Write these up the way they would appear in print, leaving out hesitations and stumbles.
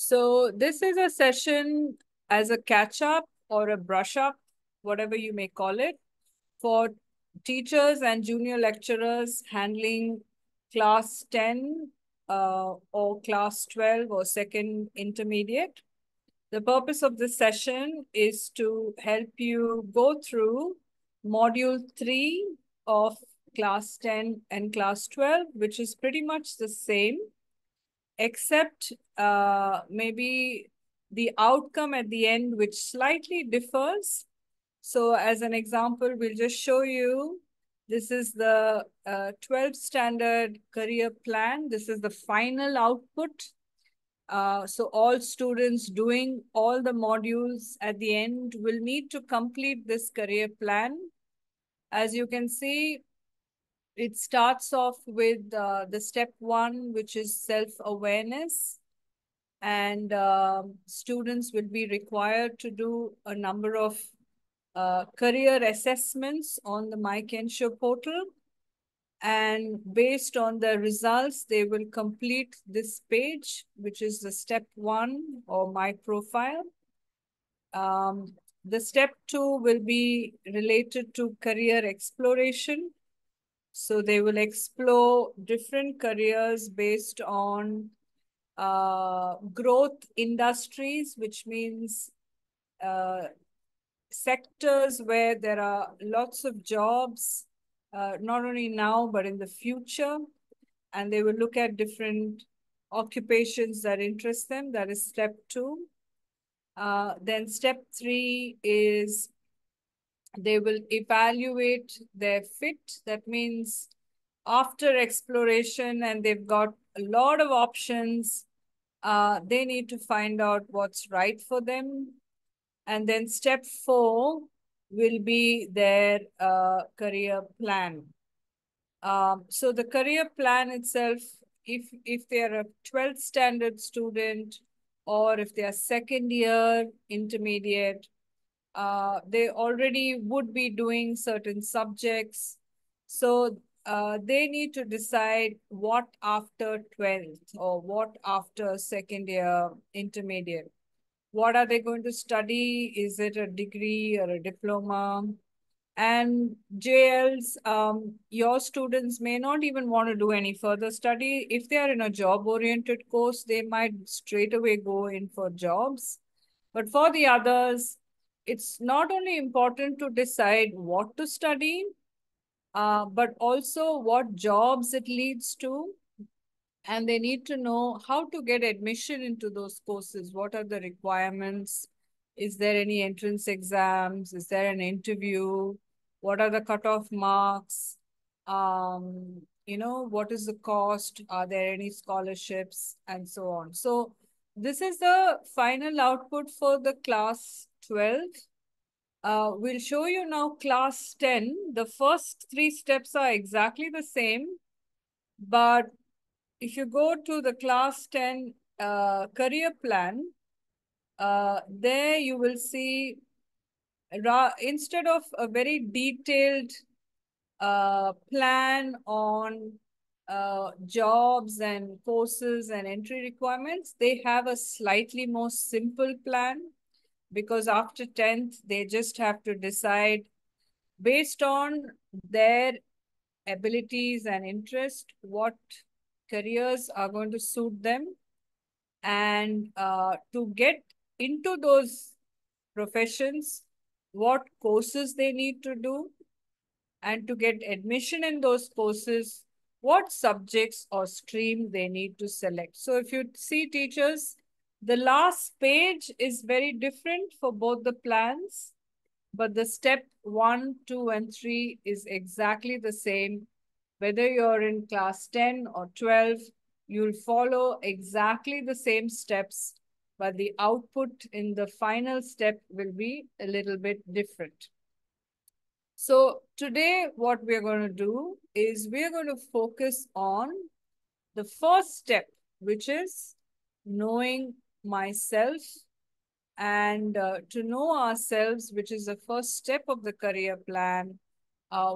So this is a session as a catch-up or a brush-up, whatever you may call it, for teachers and junior lecturers handling class 10 or class 12 or second intermediate. The purpose of this session is to help you go through module 3 of class 10 and class 12, which is pretty much the same, except maybe the outcome at the end, which slightly differs. So as an example, we'll just show you, this is the 12th standard career plan. This is the final output. So all students doing all the modules at the end will need to complete this career plan. As you can see, it starts off with the step 1, which is self-awareness. And students will be required to do a number of career assessments on the MyKensho portal. And based on the results, they will complete this page, which is the step 1 or my profile. The step 2 will be related to career exploration. So they will explore different careers based on growth industries, which means sectors where there are lots of jobs, not only now, but in the future. And they will look at different occupations that interest them. That is step 2. Then step 3 is they will evaluate their fit. That means after exploration and they've got a lot of options, they need to find out what's right for them. And then step 4 will be their career plan. So the career plan itself, if they're a 12th standard student or if they are second year intermediate, they already would be doing certain subjects. So they need to decide what after 12th or what after second year intermediate. What are they going to study? Is it a degree or a diploma? And JLs, your students may not even want to do any further study. If they are in a job-oriented course, they might straight away go in for jobs. But for the others, it's not only important to decide what to study, but also what jobs it leads to. And they need to know how to get admission into those courses. What are the requirements? Is there any entrance exams? Is there an interview? What are the cutoff marks? What is the cost? Are there any scholarships? And so on. So this is the final output for the class 12. We'll show you now class 10. The first 3 steps are exactly the same, but if you go to the class 10 career plan, there you will see, instead of a very detailed plan on jobs and courses and entry requirements, they have a slightly more simple plan, because after 10th, they just have to decide based on their abilities and interest, what careers are going to suit them. And to get into those professions, what courses they need to do, and to get admission in those courses, what subjects or stream they need to select. So if you see, teachers, the last page is very different for both the plans, but the step 1, 2, and 3 is exactly the same. Whether you're in class 10 or 12, you'll follow exactly the same steps, but the output in the final step will be a little bit different. So today, what we're going to do is we're going to focus on the first step, which is knowing myself. And to know ourselves, which is the first step of the career plan,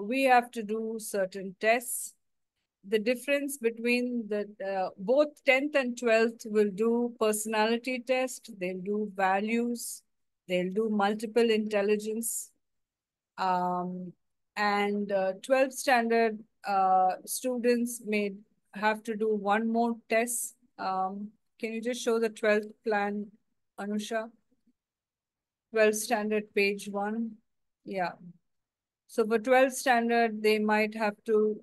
we have to do certain tests. the difference between the both 10th and 12th will do personality test, they'll do values, they'll do multiple intelligence. And 12th standard students may have to do one more test. Can you just show the 12th plan, Anusha? 12th standard, page 1. Yeah. So for 12th standard, they might have to,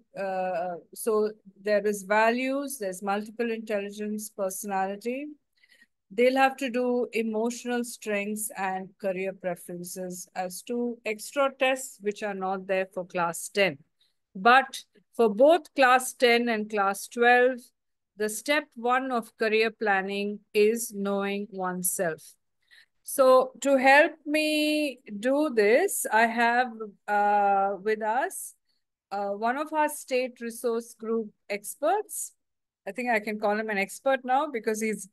so there is values, there's multiple intelligence, personality. They'll have to do emotional strengths and career preferences as two extra tests, which are not there for class 10. But for both class 10 and class 12, the step 1 of career planning is knowing oneself. So to help me do this, I have with us one of our state resource group experts. I think I can call him an expert now because he's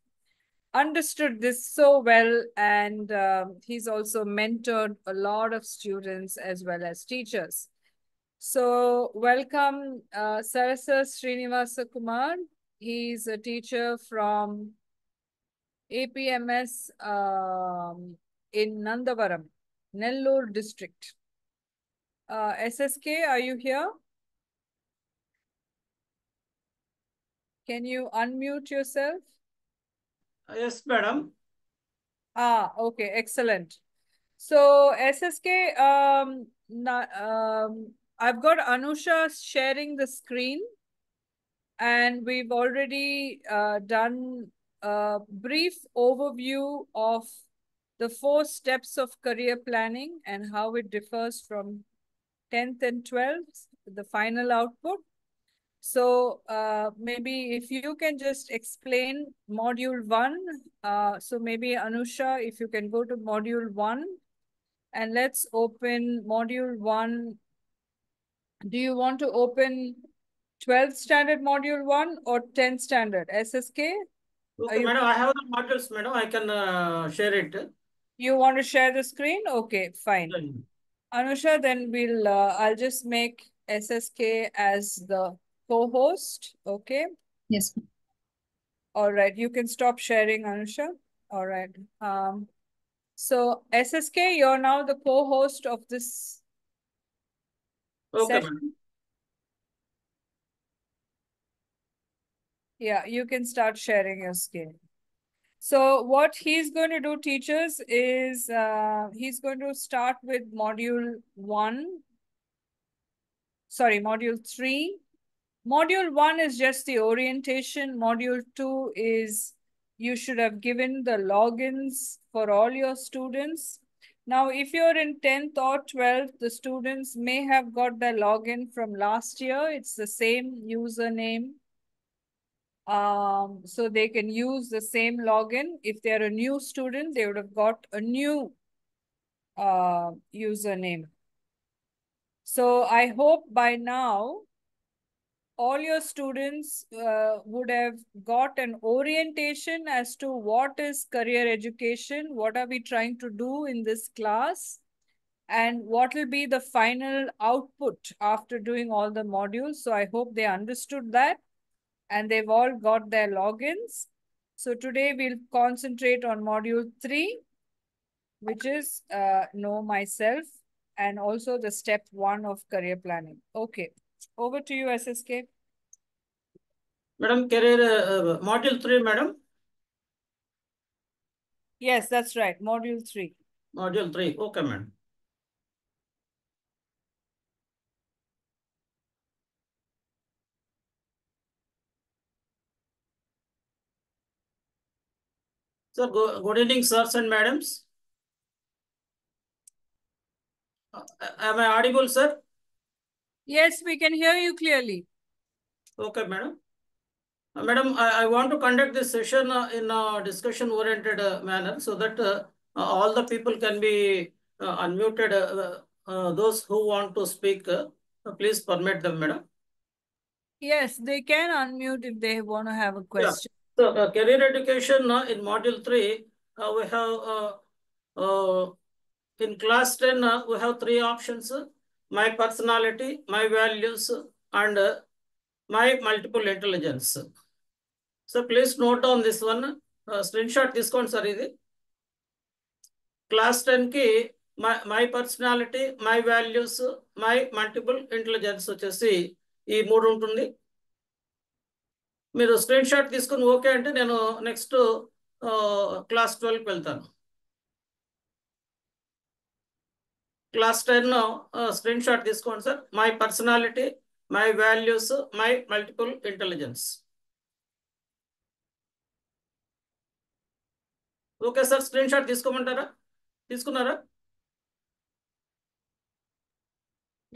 understood this so well, and he's also mentored a lot of students as well as teachers. So welcome Sarasa Srinivasa Kumar. He's a teacher from APMS in Nandavaram, Nellore district. SSK, are you here? Can you unmute yourself? Yes, madam. Okay, excellent. So SSK, I've got Anusha sharing the screen, and we've already done a brief overview of the 4 steps of career planning and how it differs from 10th and 12th, the final output. So maybe if you can just explain module 1. So maybe Anusha, if you can go to module 1 and let's open module 1. Do you want to open 12th standard module 1 or 10th standard? SSK? Okay, madam, I have the modules, madam. I can share it. You want to share the screen? Okay, fine. Anusha, then I'll just make SSK as the co-host. Okay. Yes. All right. You can stop sharing, Anusha. All right. So SSK, you're now the co-host of this Okay, session. madam. Yeah, you can start sharing your screen. So what he's going to do, teachers, is he's going to start with module 1. Sorry, module 3. Module 1 is just the orientation. Module 2 is you should have given the logins for all your students. Now, if you're in 10th or 12th, the students may have got their login from last year. It's the same username. So they can use the same login. If they're a new student, they would have got a new username. So I hope by now, all your students would have got an orientation as to what is career education, what are we trying to do in this class, and what will be the final output after doing all the modules. So I hope they understood that and they've all got their logins. So today we'll concentrate on module 3, which is know myself, and also the step 1 of career planning. Okay, over to you, SSK. Madam, career module 3, madam. Yes, that's right. Module 3. Module 3. Okay, madam. So, good evening, sirs and madams. Am I audible, sir? Yes, we can hear you clearly. Okay, madam. Madam, I want to conduct this session in a discussion-oriented manner so that all the people can be unmuted. Those who want to speak, please permit them, madam. Yes, they can unmute if they want to have a question. Yeah. So, career education in module 3, we have in class 10, we have 3 options: my personality, my values, and my multiple intelligence. So please note down this one. Screenshot తీసుకోండి sir ఇది. Class 10కి my personality, my values, my multiple intelligence వచ్చేసి ఈ 3 ఉంటుంది. మీరు screen shot తీసుకుని okay అంటే నేను నెక్స్ట్ క్లాస్ 12కి వెళ్తాను. క్లాస్ 10 స్క్రీన్ షాట్ తీసుకోండి sir. My personality, my values, my multiple intelligence. Okay sir, screenshot తీసుకోమంటారా? తీసుకున్నారా?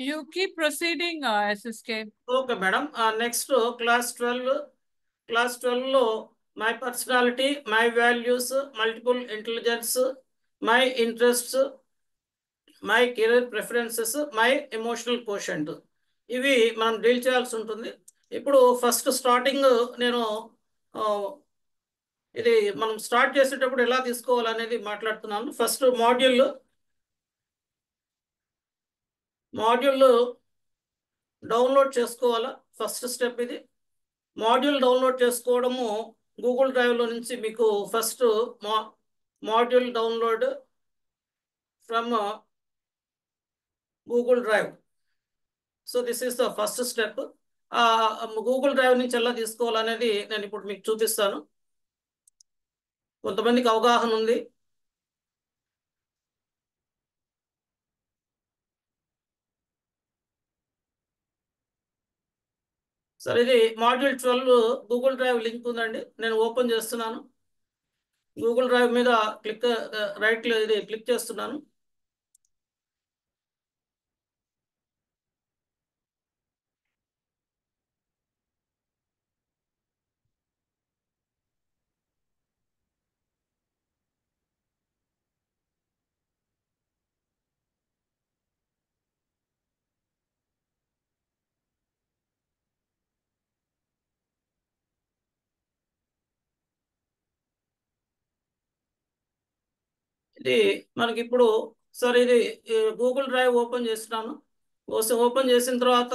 You keep proceeding, SSK. Okay madam. Next class 12లో my personality, my values, multiple intelligence, my interests, my career preferences, my emotional quotient, ఇవి మనం deal చేయాల్సి ఉంటుంది. ఇప్పుడు first starting నేను ఇది మనం స్టార్ట్ చేసేటప్పుడు ఎలా తీసుకోవాలనేది మాట్లాడుతున్నాను. ఫస్ట్ మాడ్యూల్ డౌన్లోడ్ చేసుకోవాలా. ఫస్ట్ స్టెప్ ఇది. మాడ్యూల్ డౌన్లోడ్ చేసుకోవడము గూగుల్ డ్రైవ్లో నుంచి మీకు first module download from Google drive. So this is the first step. Google drive నుంచి ఎలా తీసుకోవాలనేది నేను ఇప్పుడు మీకు చూపిస్తాను. కొంతమందికి అవగాహన ఉంది. సరే, ఇది మాడ్యూల్ 12 గూగుల్ డ్రైవ్ లింక్ ఉందండి. నేను ఓపెన్ చేస్తున్నాను. గూగుల్ డ్రైవ్ మీద రైట్ ఇది క్లిక్ చేస్తున్నాను. ఇది మనకి ఇప్పుడు సార్ ఇది గూగుల్ డ్రైవ్ ఓపెన్ చేస్తున్నాను. ఓపెన్ చేసిన తర్వాత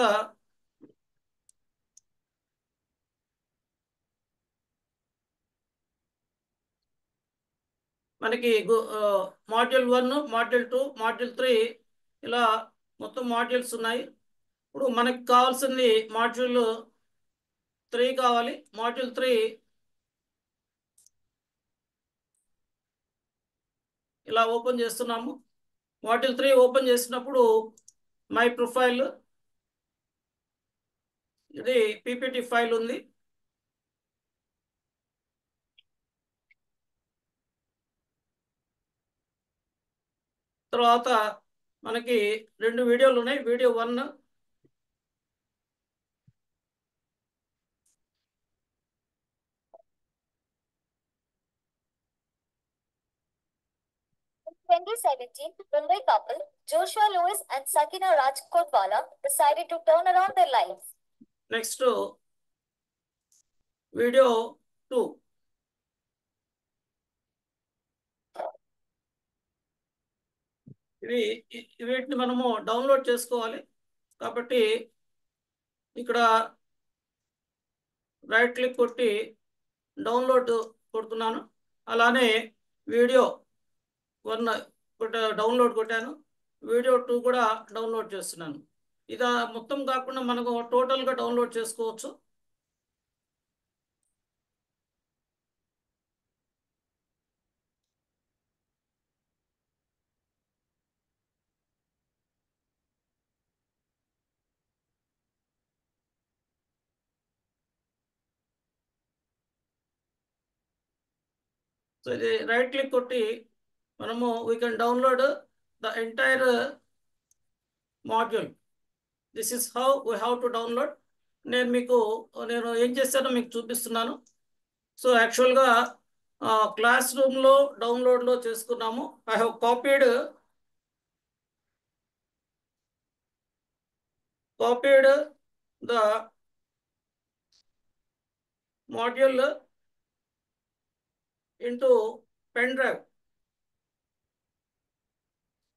మనకి మాడ్యూల్ 1, మాడ్యూల్ 2, మాడ్యూల్ 3 ఇలా మొత్తం మాడ్యూల్స్ ఉన్నాయి. ఇప్పుడు మనకి కావాల్సింది మాడ్యూల్ 3 కావాలి. మాడ్యూల్ 3 ఇలా ఓపెన్ చేస్తున్నాము. మాడ్యూల్ 3 ఓపెన్ చేసినప్పుడు మై ప్రొఫైల్, ఇది పీపీటీ ఫైల్ ఉంది. తర్వాత మనకి 2 వీడియోలు ఉన్నాయి. Video 1, In 2017, Mumbai couple Joshua Lewis and Sakina Rajkotwala decided to turn around their lives. Next video 2. వీటిని మనము డౌన్లోడ్ చేసుకోవాలి. కాబట్టి ఇక్కడ రైట్ క్లిక్ కొట్టి డౌన్లోడ్ కొడుతున్నాను. అలానే వీడియో 1 డౌన్లోడ్ కొట్టాను. వీడియో 2 కూడా డౌన్లోడ్ చేస్తున్నాను. ఇది మొత్తం కాకుండా మనకు టోటల్గా డౌన్లోడ్ చేసుకోవచ్చు. సో ఇది రైట్ క్లిక్ కొట్టి మనము we can download the entire module. This is how we have to download. నేను ఏం చేశానో మీకు చూపిస్తున్నాను. సో యాక్చువల్గా క్లాస్ రూమ్లో డౌన్లోడ్లో చేసుకున్నాము. I have copied the module into pen drive.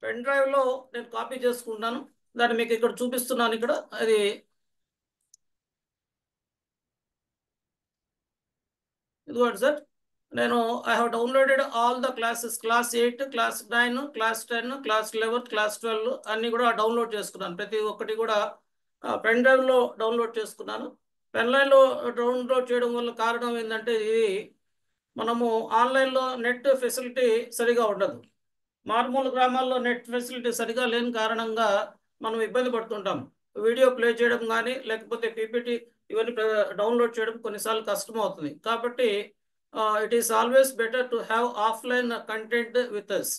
Pen డ్రైవ్లో నేను కాపీ చేసుకుంటాను. దాన్ని మీకు ఇక్కడ చూపిస్తున్నాను. ఇక్కడ అది towards that. I have downloaded all the classes, class 8, class 9, class 10, class 11, class 12 అన్ని కూడా డౌన్లోడ్ చేసుకున్నాను. ప్రతి ఒక్కటి కూడా పెన్ డ్రైవ్లో డౌన్లోడ్ చేసుకున్నాను. పెన్లైన్లో డౌన్లోడ్ చేయడం వల్ల కారణం ఏంటంటే ఇది మనము ఆన్లైన్లో నెట్ ఫెసిలిటీ సరిగా ఉండదు. మారుమూల గ్రామాల్లో నెట్ ఫెసిలిటీ సరిగా లేని కారణంగా మనం ఇబ్బంది పడుతుంటాం. వీడియో ప్లే చేయడం కానీ లేకపోతే పీపీటీ ఇవన్నీ డౌన్లోడ్ చేయడం కొన్నిసార్లు కష్టం అవుతుంది. కాబట్టి it is always better to have offline content with us.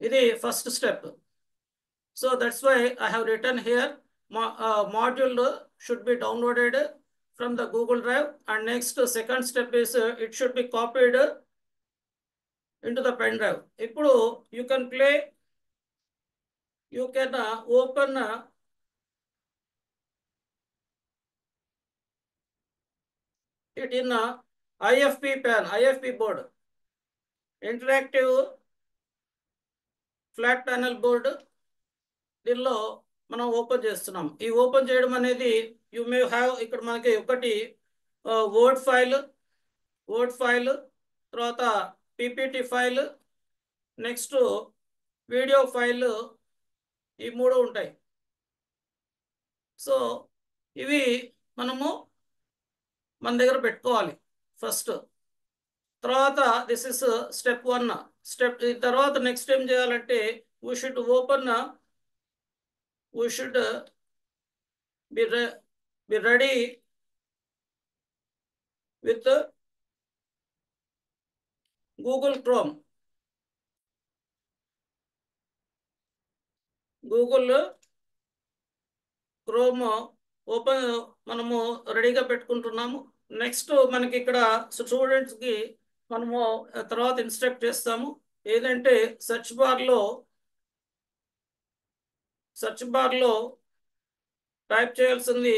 This is first step. So that's why I have written here, module should be downloaded from the Google Drive, and next second step is it should be copied into the pen drive. Ippudu you can open it in IFP pen, IFP board, interactive flat panel board. దీనిలో మనం open చేస్తున్నాం. ఈ open చేయడం అనేది you may have ఇక్కడ మనకి ఒకటి word file, తర్వాత PPT file, next video file, ఈ 3 ఉంటాయి. సో ఇవి మనము మన దగ్గర పెట్టుకోవాలి ఫస్ట్. తర్వాత దిస్ ఇస్ స్టెప్ 1. స్టెప్ తర్వాత నెక్స్ట్ ఏం చేయాలంటే we should be ready with Google Chrome. Open మనము రెడీగా పెట్టుకుంటున్నాము. నెక్స్ట్ మనకి ఇక్కడ స్టూడెంట్స్కి మనము తర్వాత ఇన్స్ట్రక్ట్ చేస్తాము. ఏదంటే సెర్చ్ బార్లో టైప్ చేయాల్సింది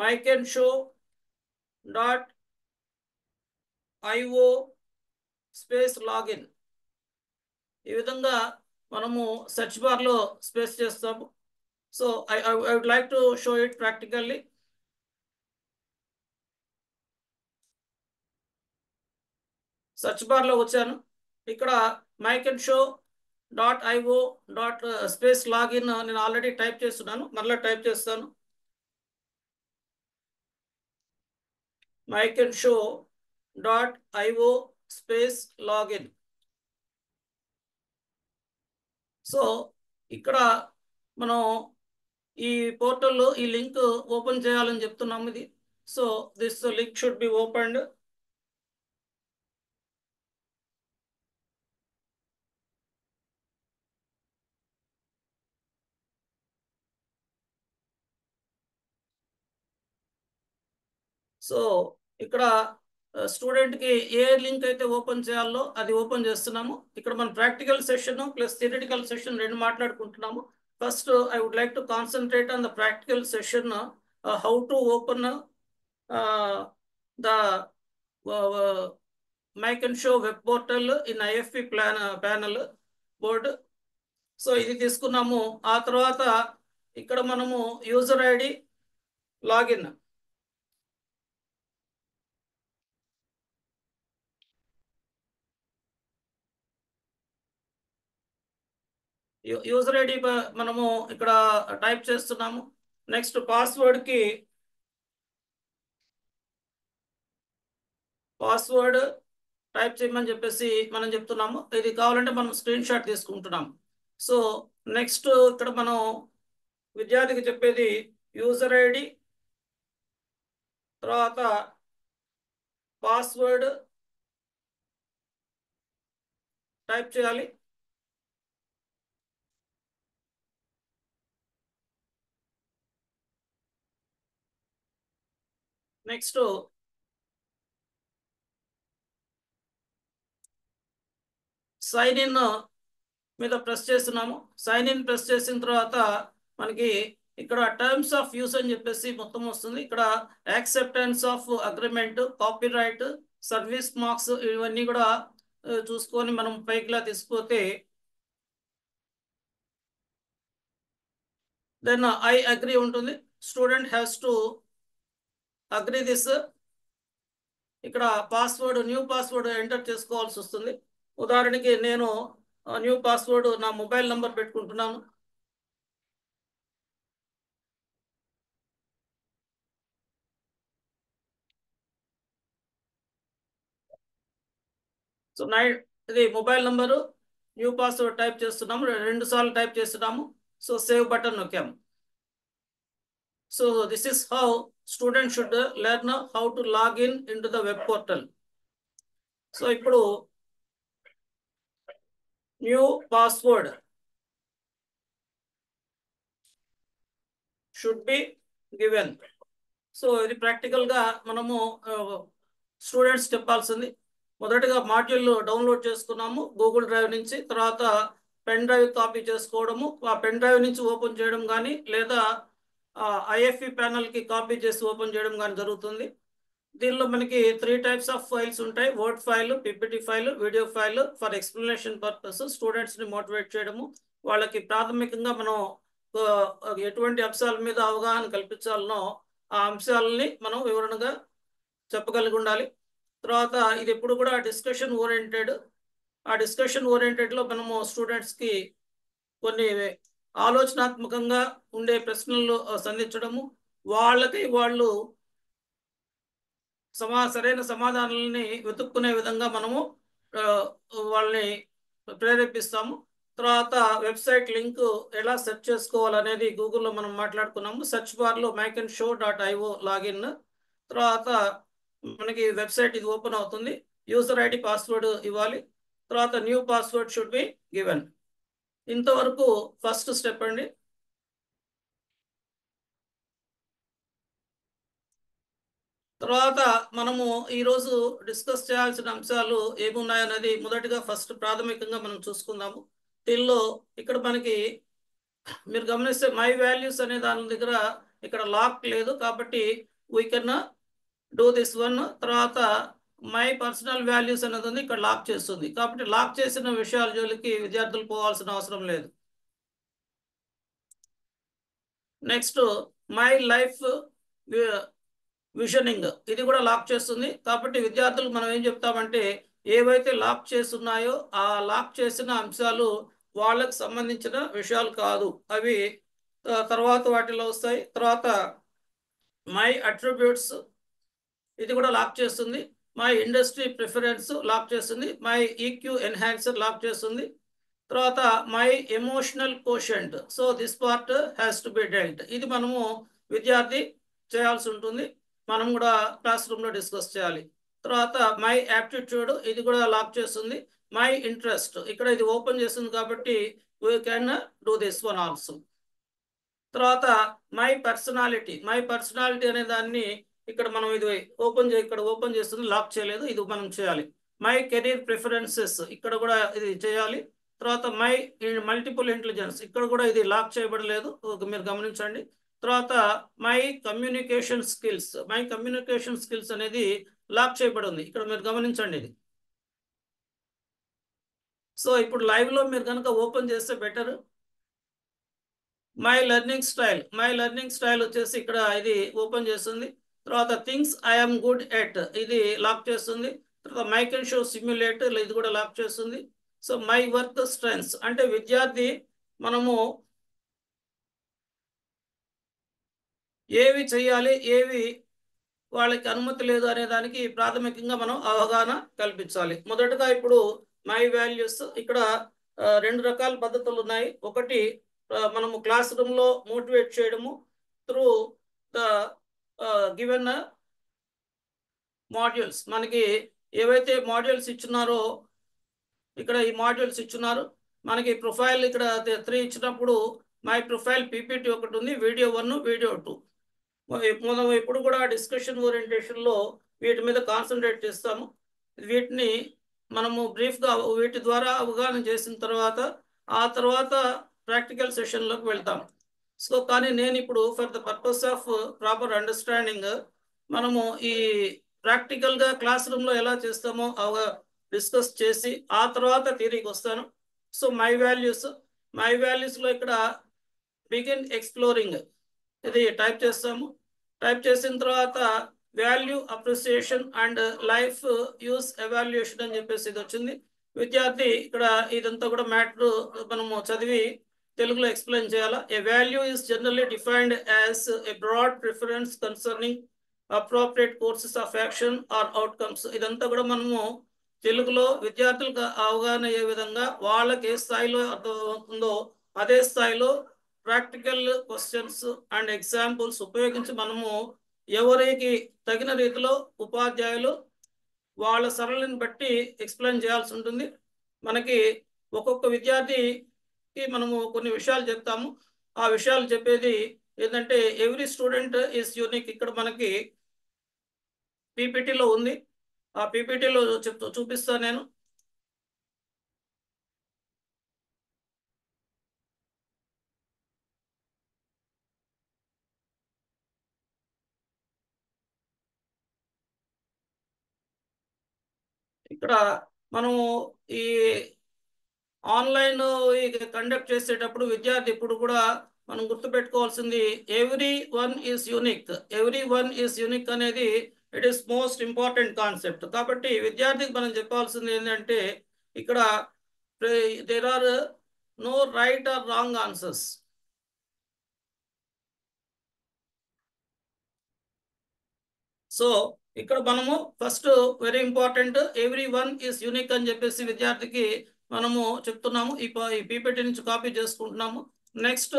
mycenshow.io/login. ఈ విధంగా మనము సెర్చ్ బార్లో స్పేస్ చేస్తాము. So I would like to show it practically. Search బార్లో వచ్చాను. ఇక్కడ mycenshow.io/login నేను ఆల్రెడీ టైప్ చేస్తున్నాను. మళ్ళీ టైప్ చేస్తాను. mycenshow.io/login. సో ఇక్కడ మనం ఈ పోర్టల్లో ఈ లింక్ ఓపెన్ చేయాలని చెప్తున్నాము. ఇది so this link should be opened. So ఇక్కడ స్టూడెంట్కి ఏ లింక్ అయితే ఓపెన్ చేయాలో అది ఓపెన్ చేస్తున్నాము. ఇక్కడ మనం practical session plus theoretical session 2 మాట్లాడుకుంటున్నాము. First I would like to concentrate on the practical session, how to open the mycenshow web portal in IFP panel board. So ఇది తీసుకున్నాము. ఆ తర్వాత ఇక్కడ మనము user ID login, user ID మనము ఇక్కడ type చేస్తున్నాము. నెక్స్ట్ పాస్వర్డ్ టైప్ చేయమని చెప్పేసి మనం చెప్తున్నాము. ఇది కావాలంటే మనం స్క్రీన్ షాట్ తీసుకుంటున్నాము. సో నెక్స్ట్ ఇక్కడ మనం విద్యార్థికి చెప్పేది యూజర్ ఐడి, తర్వాత పాస్వర్డ్ టైప్ చేయాలి. నెక్స్ట్ సైన్ ఇన్ మీద ప్రెస్ చేస్తున్నాము. సైన్ ఇన్ ప్రెస్ చేసిన తర్వాత మనకి ఇక్కడ టర్మ్స్ ఆఫ్ యూస్ అని చెప్పేసి మొత్తం వస్తుంది. ఇక్కడ acceptance of agreement, copyright, service marks ఇవన్నీ కూడా చూసుకొని మనం పైకిలా తీసుకుపోతే దెన్ ఐ అగ్రీ ఉంటుంది. Student has to agree this ఇక్కడ పాస్వర్డ్ న్యూ పాస్వర్డ్ ఎంటర్ చేసుకోవాల్సి వస్తుంది. ఉదాహరణకి నేను న్యూ పాస్వర్డ్ నా మొబైల్ నంబర్ పెట్టుకుంటున్నాను. సో ఇది mobile number, new password type చేస్తున్నాము, 2 సార్లు టైప్ చేస్తున్నాము. సో సేవ్ బటన్ నొక్కాము. So this is how student should learn how to login in to the web portal. So ఇప్పుడు new password should be given. So ఇది ప్రాక్టికల్గా మనము students చెప్పాల్సింది. మొదటగా మాడ్యూల్ డౌన్లోడ్ చేసుకున్నాము గూగుల్ డ్రైవ్ నుంచి. తర్వాత పెన్ డ్రైవ్ కాపీ చేసుకోవడము, ఆ పెన్ డ్రైవ్ నుంచి ఓపెన్ చేయడం కానీ లేదా ఐఎఫ్ఈ ప్యానల్కి కాపీ చేసి ఓపెన్ చేయడం కానీ జరుగుతుంది. దీనిలో మనకి 3 టైప్స్ ఆఫ్ ఫైల్స్ ఉంటాయి: word file, PPT file, video file. For explanation purpose స్టూడెంట్స్ని మోటివేట్ చేయడము, వాళ్ళకి ప్రాథమికంగా మనం ఎటువంటి అంశాల మీద అవగాహన కల్పించాలనో ఆ అంశాలని మనం వివరణగా చెప్పగలిగి ఉండాలి. తర్వాత ఇది ఎప్పుడు కూడా డిస్కషన్ ఓరియంటెడ్. ఆ డిస్కషన్ ఓరియంటెడ్లో మనము స్టూడెంట్స్కి కొన్ని ఆలోచనాత్మకంగా ఉండే ప్రశ్నలు సంధించడము, వాళ్ళు సరైన సమాధానాలని వెతుక్కునే విధంగా మనము వాళ్ళని ప్రేరేపిస్తాము. తర్వాత వెబ్సైట్ లింక్ ఎలా సెర్చ్ చేసుకోవాలనేది గూగుల్లో మనం మాట్లాడుకున్నాము. సెర్చ్ బార్లో mycanshow.io లాగిన్. తర్వాత మనకి వెబ్సైట్ ఇది ఓపెన్ అవుతుంది. యూజర్ ఐడి పాస్వర్డ్ ఇవ్వాలి. తర్వాత new password should be given. ఇంతవరకు ఫస్ట్ స్టెప్ అండి. తర్వాత మనము ఈరోజు డిస్కస్ చేయాల్సిన అంశాలు ఏమున్నాయన్నది మొదటిగా ఫస్ట్ ప్రాథమికంగా మనం చూసుకుందాము. దీనిలో ఇక్కడ మనకి మీరు గమనిస్తే మై వాల్యూస్ అనే దాని దగ్గర ఇక్కడ లాక్ లేదు, కాబట్టి we can do this one. తర్వాత మై పర్సనల్ వాల్యూస్ అనేది ఉంది, ఇక్కడ లాక్ చేస్తుంది. కాబట్టి లాక్ చేసిన విషయాల జోలికి విద్యార్థులు పోవాల్సిన అవసరం లేదు. నెక్స్ట్ మై లైఫ్ విజనింగ్, ఇది కూడా లాక్ చేస్తుంది. కాబట్టి విద్యార్థులు మనం ఏం చెప్తామంటే ఏవైతే లాక్ చేస్తున్నాయో ఆ లాక్ చేసిన అంశాలు వాళ్ళకు సంబంధించిన విషయాలు కాదు, అవి తర్వాత వాటిలో వస్తాయి. తర్వాత మై అట్రిబ్యూట్స్, ఇది కూడా లాక్ చేస్తుంది. మై ఇండస్ట్రీ ప్రిఫరెన్స్ లాక్ చేస్తుంది. మై ఈక్యూ ఎన్హాన్సర్ లాక్ చేస్తుంది. తర్వాత my emotional quotient, so this part has to be dwelt. ఇది మనము విద్యార్థి చేయాల్సి ఉంటుంది, మనం కూడా క్లాస్ రూమ్లో డిస్కస్ చేయాలి. తర్వాత మై యాప్టిట్యూడ్, ఇది కూడా లాక్ చేస్తుంది. మై ఇంట్రెస్ట్, ఇక్కడ ఇది ఓపెన్ చేస్తుంది కాబట్టి we can do this one also. తర్వాత మై పర్సనాలిటీ అనే దాన్ని ఇక్కడ మనం ఇది ఇక్కడ ఓపెన్ చేస్తుంది, లాక్ చేయలేదు, ఇది మనం చేయాలి. మై కెరీర్ ప్రిఫరెన్సెస్, ఇక్కడ కూడా ఇది చేయాలి. తర్వాత మై మల్టిపుల్ ఇంటెలిజెన్స్, ఇక్కడ కూడా ఇది లాక్ చేయబడలేదు, మీరు గమనించండి. తర్వాత మై కమ్యూనికేషన్ స్కిల్స్ అనేది లాక్ చేయబడి ఉంది, ఇక్కడ మీరు గమనించండి ఇది. సో ఇప్పుడు లైవ్లో మీరు కనుక ఓపెన్ చేస్తే బెటర్. మై లెర్నింగ్ స్టైల్ వచ్చేసి ఇక్కడ ఇది ఓపెన్ చేస్తుంది. తర్వాత థింగ్స్ ఐఎమ్ గుడ్ ఎట్, ఇది లాక్ చేస్తుంది. తర్వాత మై కెన్ షో సిమ్యులేట్, ఇది కూడా లాక్ చేస్తుంది. సో మై వర్క్ స్ట్రెంగ్స్, అంటే విద్యార్థి మనము ఏవి చేయాలి, ఏవి వాళ్ళకి అనుమతి లేదు అనే దానికి ప్రాథమికంగా మనం అవగాహన కల్పించాలి. మొదటగా ఇప్పుడు మై వాల్యూస్, ఇక్కడ 2 రకాల పద్ధతులు ఉన్నాయి. ఒకటి మనము క్లాస్ రూమ్లో మోటివేట్ చేయడము త్రూ ద గివెన్ మాడ్యూల్స్. మనకి ఏవైతే మాడ్యూల్స్ ఇచ్చున్నారో ఇక్కడ ఈ మాడ్యూల్స్ ఇచ్చున్నారు. మనకి ప్రొఫైల్ ఇక్కడ 3 ఇచ్చినప్పుడు మై ప్రొఫైల్ పీపీటీ ఒకటి ఉంది, వీడియో 1, వీడియో 2. మనం ఎప్పుడు కూడా డిస్కషన్ ఓరియంటేషన్లో వీటి మీద కాన్సన్ట్రేట్ చేస్తాము. వీటిని మనము బ్రీఫ్గా వీటి ద్వారా అవగాహన చేసిన తర్వాత ఆ తర్వాత ప్రాక్టికల్ సెషన్లోకి వెళ్తాం. సో కానీ నేను ఇప్పుడు for the purpose of proper understanding మనము ఈ ప్రాక్టికల్గా క్లాస్ రూమ్లో ఎలా చేస్తామో డిస్కస్ చేసి ఆ తర్వాత థియరీకి వస్తాను. సో మై వాల్యూస్లో ఇక్కడ బిగిన్ ఎక్స్ప్లోరింగ్, ఇది టైప్ చేస్తాము. టైప్ చేసిన తర్వాత value appreciation and life use evaluation అని చెప్పేసి ఇది వచ్చింది. విద్యార్థి ఇక్కడ ఇదంతా కూడా మ్యాటర్ మనము చదివి తెలుగులో ఎక్స్ప్లెయిన్ చేయాలా. A value is generally defined as a broad preference concerning appropriate courses of action or outcomes. ఇదంతా కూడా మనము తెలుగులో విద్యార్థులకు అవగాహన అయ్యే విధంగా వాళ్ళకి ఏ స్థాయిలో అర్థమవుతుందో అదే స్థాయిలో ప్రాక్టికల్ క్వశ్చన్స్ అండ్ ఎగ్జాంపుల్స్ ఉపయోగించి మనము ఎవరికి తగిన రీతిలో ఉపాధ్యాయులు వాళ్ళ సరళిని బట్టి ఎక్స్ప్లెయిన్ చేయాల్సి ఉంటుంది. మనకి ఒక్కొక్క విద్యార్థికి మనము కొన్ని విషయాలు చెప్తాము. ఆ విషయాలు చెప్పేది ఏంటంటే ఎవ్రీ స్టూడెంట్ ఈస్ యూనిక్. ఇక్కడ మనకి పీపీటీలో ఉంది. ఆ పీపీటీలో చూపిస్తాను నేను. ఇక్కడ మనము ఈ ఆన్లైన్ కండక్ట్ చేసేటప్పుడు విద్యార్థి ఇప్పుడు కూడా మనం గుర్తుపెట్టుకోవాల్సింది everyone is unique. Everyone is unique అనేది it is most important concept. కాబట్టి విద్యార్థికి మనం చెప్పాల్సింది ఏంటంటే ఇక్కడ there are no right or wrong answers. So ఇక్కడ మనము first very important everyone is unique అని చెప్పేసి విద్యార్థికి మనము చెప్తున్నాము. ఈ పీపీటీ నుంచి కాపీ చేసుకుంటున్నాము. Next,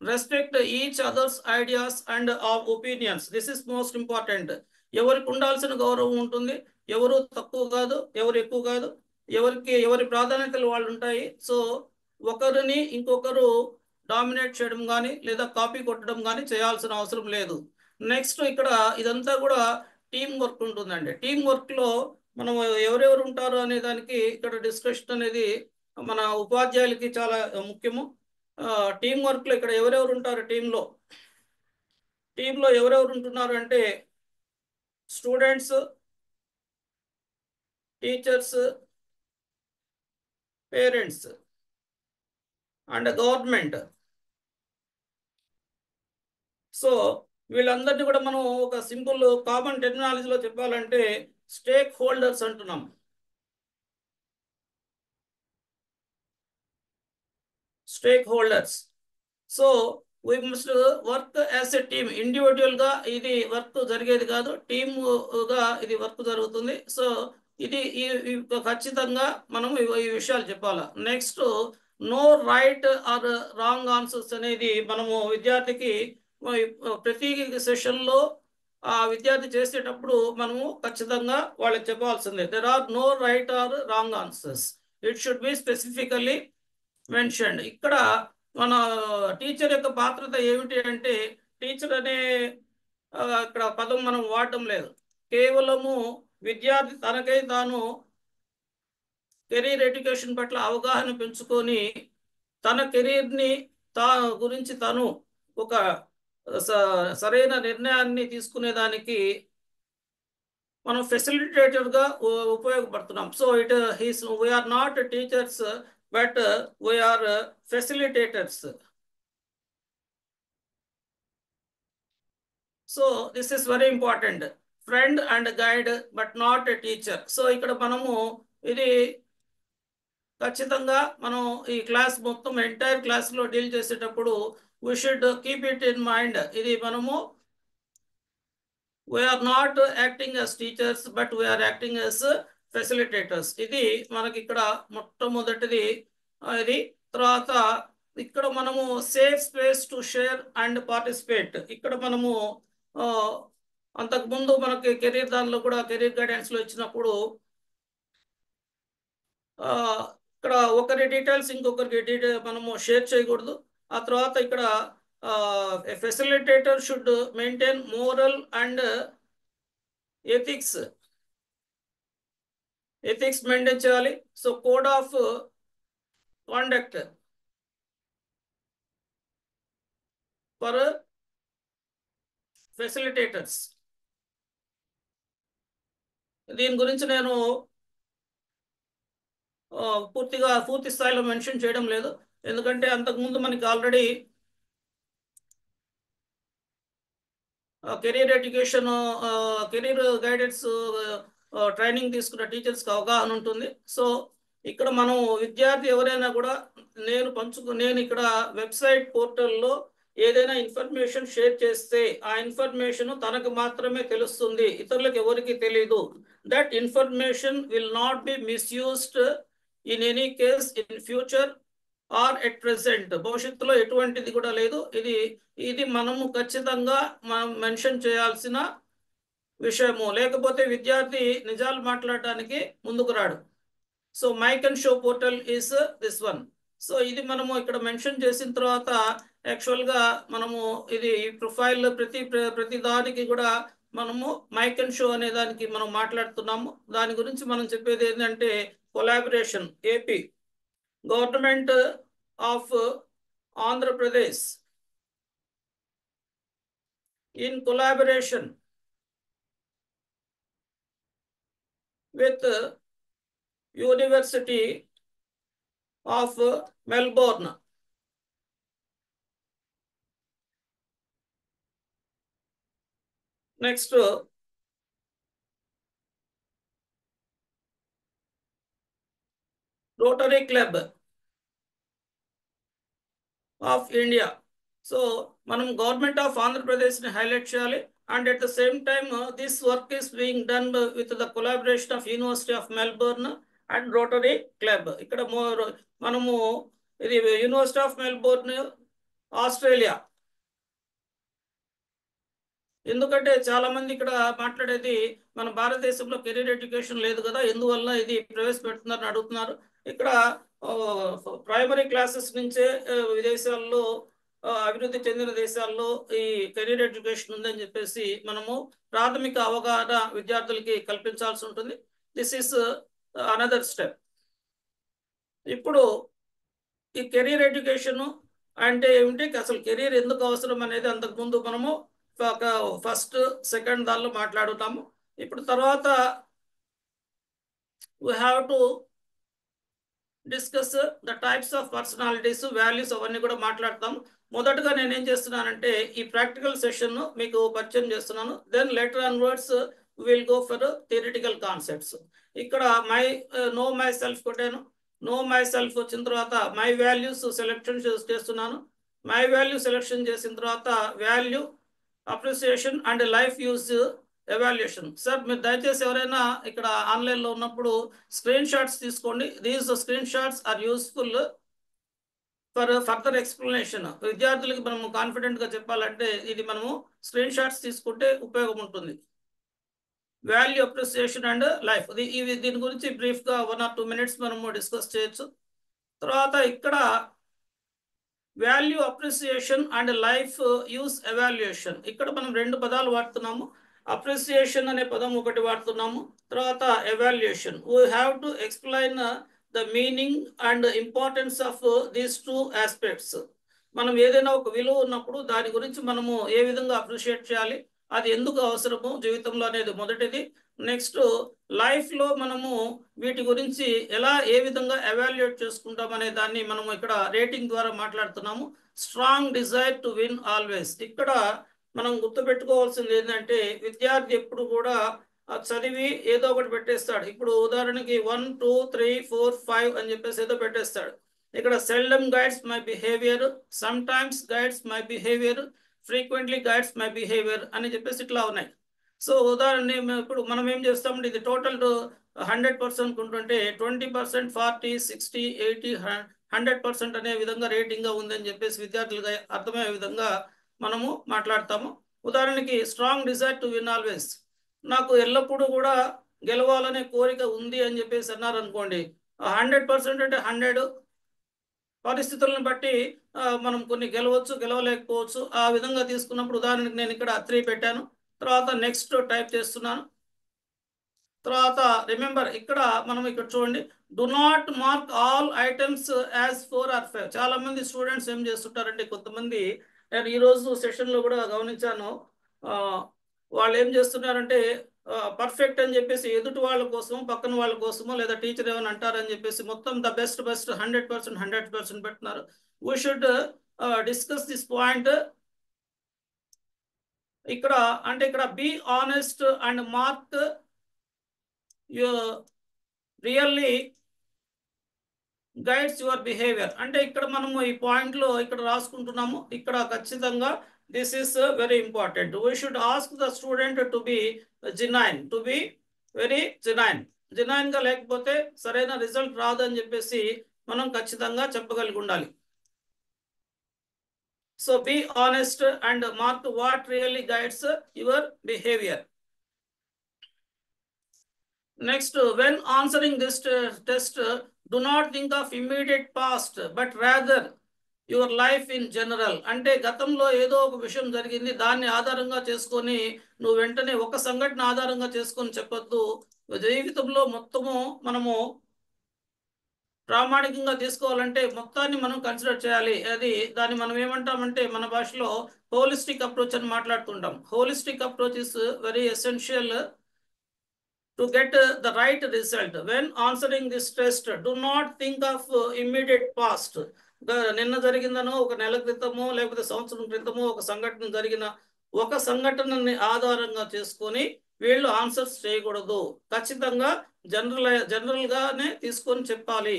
respect each others ideas and opinions. This is most important. ఎవరికి ఉండాల్సిన గౌరవం ఉంటుంది. ఎవరు తక్కువ కాదు, ఎవరు ఎక్కువ కాదు. ఎవరి ప్రాధాన్యతలు వాళ్ళు ఉంటాయి. సో ఒకరిని ఇంకొకరు డామినేట్ చేయడం కానీ లేదా కాపీ కొట్టడం కానీ చేయాల్సిన అవసరం లేదు. నెక్స్ట్, ఇక్కడ ఇదంతా కూడా టీం వర్క్ ఉంటుందండి. టీం వర్క్లో మనం ఎవరెవరు ఉంటారు అనే దానికి ఇక్కడ డిస్కషన్ అనేది మన ఉపాధ్యాయులకి చాలా ముఖ్యము. టీం వర్క్లో ఇక్కడ ఎవరెవరు ఉంటారు టీంలో ఎవరెవరు ఉంటున్నారు అంటే students, teachers, parents and government. So వీళ్ళందరినీ కూడా మనం ఒక సింపుల్ కామన్ టెక్నాలజీలో చెప్పాలంటే స్టేక్ హోల్డర్స్ అంటున్నాం. Stake holders. So we must work as a team. ఇండివిజువల్గా ఇది వర్క్ జరిగేది కాదు, టీమ్గా ఇది వర్క్ జరుగుతుంది. సో ఇది ఖచ్చితంగా మనం ఈ విషయాలు చెప్పాలి. Next, no right or wrong answers అనేది మనము విద్యార్థికి ప్రతి సెషన్లో ఆ విద్యార్థి చేసేటప్పుడు మనము ఖచ్చితంగా వాళ్ళకి చెప్పాల్సిందే. There are no right or wrong answers. It should be specifically mentioned. ఇక్కడ మన టీచర్ యొక్క పాత్రత ఏమిటి అంటే టీచర్ అనే ఇక్కడ పదం మనం వాడటం లేదు. కేవలము విద్యార్థి తనకై తాను కెరీర్ ఎడ్యుకేషన్ పట్ల అవగాహన పెంచుకొని తన కెరీర్ని గురించి తను ఒక సరైన నిర్ణయాన్ని తీసుకునేదానికి మనం ఫెసిలిటేటర్గా ఉపయోగపడుతున్నాం. So we're not teachers but we're facilitators. So this is very important. Friend and guide but not a teacher. So ఇక్కడ మనము ఇది ఖచ్చితంగా మనం ఈ క్లాస్ మొత్తం ఎంటైర్ క్లాస్లో డీల్ చేసేటప్పుడు we should keep it in mind. ఇది మనము we are not acting as teachers but we are acting as facilitators. ఇది మనకి ఇక్కడ మొట్టమొదటిది. ఇది తర్వాత ఇక్కడ మనము safe space to share and participate. ఇక్కడ మనము అంతకుముందు మనకి కెరీర్ దానిలో కూడా కెరీర్ గైడెన్స్లో ఇచ్చినప్పుడు ఇక్కడ ఒకరి డీటెయిల్స్ ఇంకొకరికి మనము షేర్ చేయకూడదు. ఆ తర్వాత ఇక్కడ facilitator should maintain moral and ethics maintain చేయాలి. So code of conduct for facilitators. దీని గురించి నేను పూర్తి స్థాయిలో మెన్షన్ చేయడం లేదు, ఎందుకంటే అంతకుముందు మనకి already career education, career guidance training తీసుకున్న టీచర్స్కి అవగాహన ఉంటుంది. సో ఇక్కడ మనం విద్యార్థి ఎవరైనా కూడా నేను ఇక్కడ వెబ్సైట్ పోర్టల్లో ఏదైనా ఇన్ఫర్మేషన్ షేర్ చేస్తే ఆ ఇన్ఫర్మేషన్ తనకు మాత్రమే తెలుస్తుంది, ఇతరులకు ఎవరికి తెలియదు. That information will not be misused in any case in future or at present. భవిష్యత్తులో ఎటువంటిది కూడా లేదు. ఇది మనము ఖచ్చితంగా మనం మెన్షన్ చేయాల్సిన విషయము, లేకపోతే విద్యార్థి నిజాలు మాట్లాడటానికి ముందుకు రాడు. So mic and show portal is this one. So ఇది మనము ఇక్కడ మెన్షన్ చేసిన తర్వాత యాక్చువల్గా మనము ఇది ప్రొఫైల్ ప్రతి దానికి కూడా మనము మైక్ అండ్ షో అనే దానికి మనం మాట్లాడుతున్నాము. దాని గురించి మనం చెప్పేది ఏంటంటే collaboration, AP government of Andhra Pradesh in collaboration with University of Melbourne. Next, Rotary Club of India. So మనం గవర్నమెంట్ ఆఫ్ ఆంధ్రప్రదేశ్ ని హైలైట్ చేయాలి. And at the same time this work is being done with the collaboration of university of Melbourne and rotary club. ఇక్కడ మనము ఇది university of Melbourne, Australia. ఎందుకంటే చాలా మంది ఇక్కడ మాట్లాడేది మన భారతదేశంలో కెరీర్ ఎడ్యుకేషన్ లేదు కదా, ఎందువల్ల ఇది ప్రవేశపెడుతున్నారని అడుగుతున్నారు. ఇక్కడ ప్రైమరీ క్లాసెస్ నుంచే విదేశాల్లో అభివృద్ధి చెందిన దేశాల్లో ఈ కెరీర్ ఎడ్యుకేషన్ ఉందని చెప్పేసి మనము ప్రాథమిక అవగాహన విద్యార్థులకి కల్పించాల్సి ఉంటుంది. This is another step. ఇప్పుడు ఈ కెరీర్ ఎడ్యుకేషన్ అంటే ఏమిటి, అసలు కెరీర్ ఎందుకు అవసరం అనేది అంతకుముందు మనము ఫస్ట్ సెకండ్ దానిలో మాట్లాడుతాము. ఇప్పుడు తర్వాత we have to discuss the types of personalities, values అవన్నీ కూడా మాట్లాడతాము. మొదటగా నేను ఏం చేస్తున్నానంటే ఈ ప్రాక్టికల్ సెషన్ మీకు పరిచయం చేస్తున్నాను. Then later onwards will go for theoretical concepts. ఇక్కడ నో మై సెల్ఫ్ కొట్టాను. నో మై సెల్ఫ్ వచ్చిన తర్వాత మై వాల్యూస్ సెలెక్షన్ చేస్తున్నాను. మై వాల్యూ సెలెక్షన్ చేసిన తర్వాత value, appreciation and life use evaluation. Sir మీరు దయచేసి ఎవరైనా ఇక్కడ ఆన్లైన్లో ఉన్నప్పుడు స్క్రీన్ షాట్స్ తీసుకోండి. These screen shots are useful for further explanation. విద్యార్థులకి మనము కాన్ఫిడెంట్గా చెప్పాలంటే ఇది మనము స్క్రీన్ షాట్స్ తీసుకుంటే ఉపయోగం ఉంటుంది. వాల్యూ, అప్రిసియేషన్ అండ్ లైఫ్, దీని గురించి బ్రీఫ్గా 1 or 2 minutes మనము డిస్కస్ చేయొచ్చు. తర్వాత ఇక్కడ value, appreciation and life use evaluation, ఇక్కడ మనం 2 పదాలు వాడుతున్నాము. అప్రిసియేషన్ అనే పదం ఒకటి వాడుతున్నాము, తర్వాత evaluation. We have to explain the meaning and importance of these 2 aspects. మనం ఏదైనా ఒక విలువ ఉన్నప్పుడు దాని గురించి మనము ఏ విధంగా అప్రిషియేట్ చేయాలి, అది ఎందుకు అవసరము జీవితంలో అనేది మొదటిది. నెక్స్ట్ లైఫ్లో మనము వీటి గురించి ఏ విధంగా ఎవాల్యుయేట్ చేసుకుంటాం అనే దాన్ని మనము ఇక్కడ రేటింగ్ ద్వారా మాట్లాడుతున్నాము. Strong desire to win always. ఇక్కడ మనం గుర్తుపెట్టుకోవాల్సింది ఏంటంటే విద్యార్థి ఎప్పుడు కూడా చదివి ఏదో ఒకటి పెట్టేస్తాడు. ఇప్పుడు ఉదాహరణకి 1, 2, 3, 4, 5 అని చెప్పేసి ఏదో పెట్టేస్తాడు. ఇక్కడ seldom guides my behaviour, some times guides my behaviour, frequently guides my behaviour అని చెప్పేసి ఇట్లా ఉన్నాయి. సో ఉదాహరణ ఇప్పుడు మనం ఏం చేస్తామంటే ఇది టోటల్ 100% ఉంటుంటే 20%, 40, 60, 80, 100% అనే విధంగా రేటింగ్గా ఉందని చెప్పేసి విద్యార్థులుగా అర్థమయ్యే విధంగా మనము మాట్లాడతాము. ఉదాహరణకి strong desire to win always, నాకు ఎల్లప్పుడూ కూడా గెలవాలనే కోరిక ఉంది అని చెప్పేసి అన్నారు అనుకోండి. 100% అంటే 100, పరిస్థితులను బట్టి మనం కొన్ని గెలవచ్చు, గెలవలేకపోవచ్చు. ఆ విధంగా తీసుకున్నప్పుడు ఉదాహరణకి నేను ఇక్కడ 3 పెట్టాను. తర్వాత నెక్స్ట్ టైప్ చేస్తున్నాను. తర్వాత రిమెంబర్ ఇక్కడ మనం ఇక్కడ చూడండి, do not mark all items as 4 or 5. చాలా మంది స్టూడెంట్స్ ఏం చేస్తుంటారంటే, కొంతమంది నేను ఈరోజు సెషన్లో కూడా గమనించాను, వాళ్ళు ఏం చేస్తున్నారంటే పర్ఫెక్ట్ అని చెప్పేసి ఎదుటి వాళ్ళ కోసం, పక్కన వాళ్ళ కోసమో లేదా టీచర్ ఏమైనా అంటారని చెప్పేసి మొత్తం ద బెస్ట్ 100% పెడుతున్నారు. We should discuss this point ఇక్కడ అంటే ఇక్కడ be honest and mark you really guides your behaviour. అంటే ఇక్కడ మనము ఈ పాయింట్లో ఇక్కడ రాసుకుంటున్నాము. ఇక్కడ ఖచ్చితంగా this is very important. We should ask the student to be genuine, to be very genuine గా లేకపోతే సరైన రిజల్ట్ రాదని చెప్పేసి మనం ఖచ్చితంగా చెప్పగలిగి ఉండాలి. So be honest and mark what really guides your behaviour. Next, when answering this test, do not think of immediate past, but rather your life in general. అంటే గతంలో ఏదో ఒక విషయం జరిగింది, దాన్ని ఆధారంగా చేసుకొని నువ్వు వెంటనే ఒక సంఘటన ఆధారంగా చేసుకొని చెప్పొద్దు. జీవితంలో మొత్తము మనము ప్రామాణికంగా తీసుకోవాలంటే మొత్తాన్ని మనం కన్సిడర్ చేయాలి. అది దాన్ని మనం ఏమంటామంటే మన భాషలో హోలిస్టిక్ అప్రోచ్ అని మాట్లాడుతుంటాం. Holistic approach is very essential to get the right result. When answering this test, do not think of immediate past. నిన్న జరిగిందనో, ఒక నెల క్రితమో, లేకపోతే సంవత్సరం క్రితమో ఒక సంఘటన జరిగిన ఒక సంఘటనని ఆధారంగా చేసుకొని వీళ్ళు ఆన్సర్స్ చేయకూడదు. ఖచ్చితంగా జనరల్ గానే తీసుకొని చెప్పాలి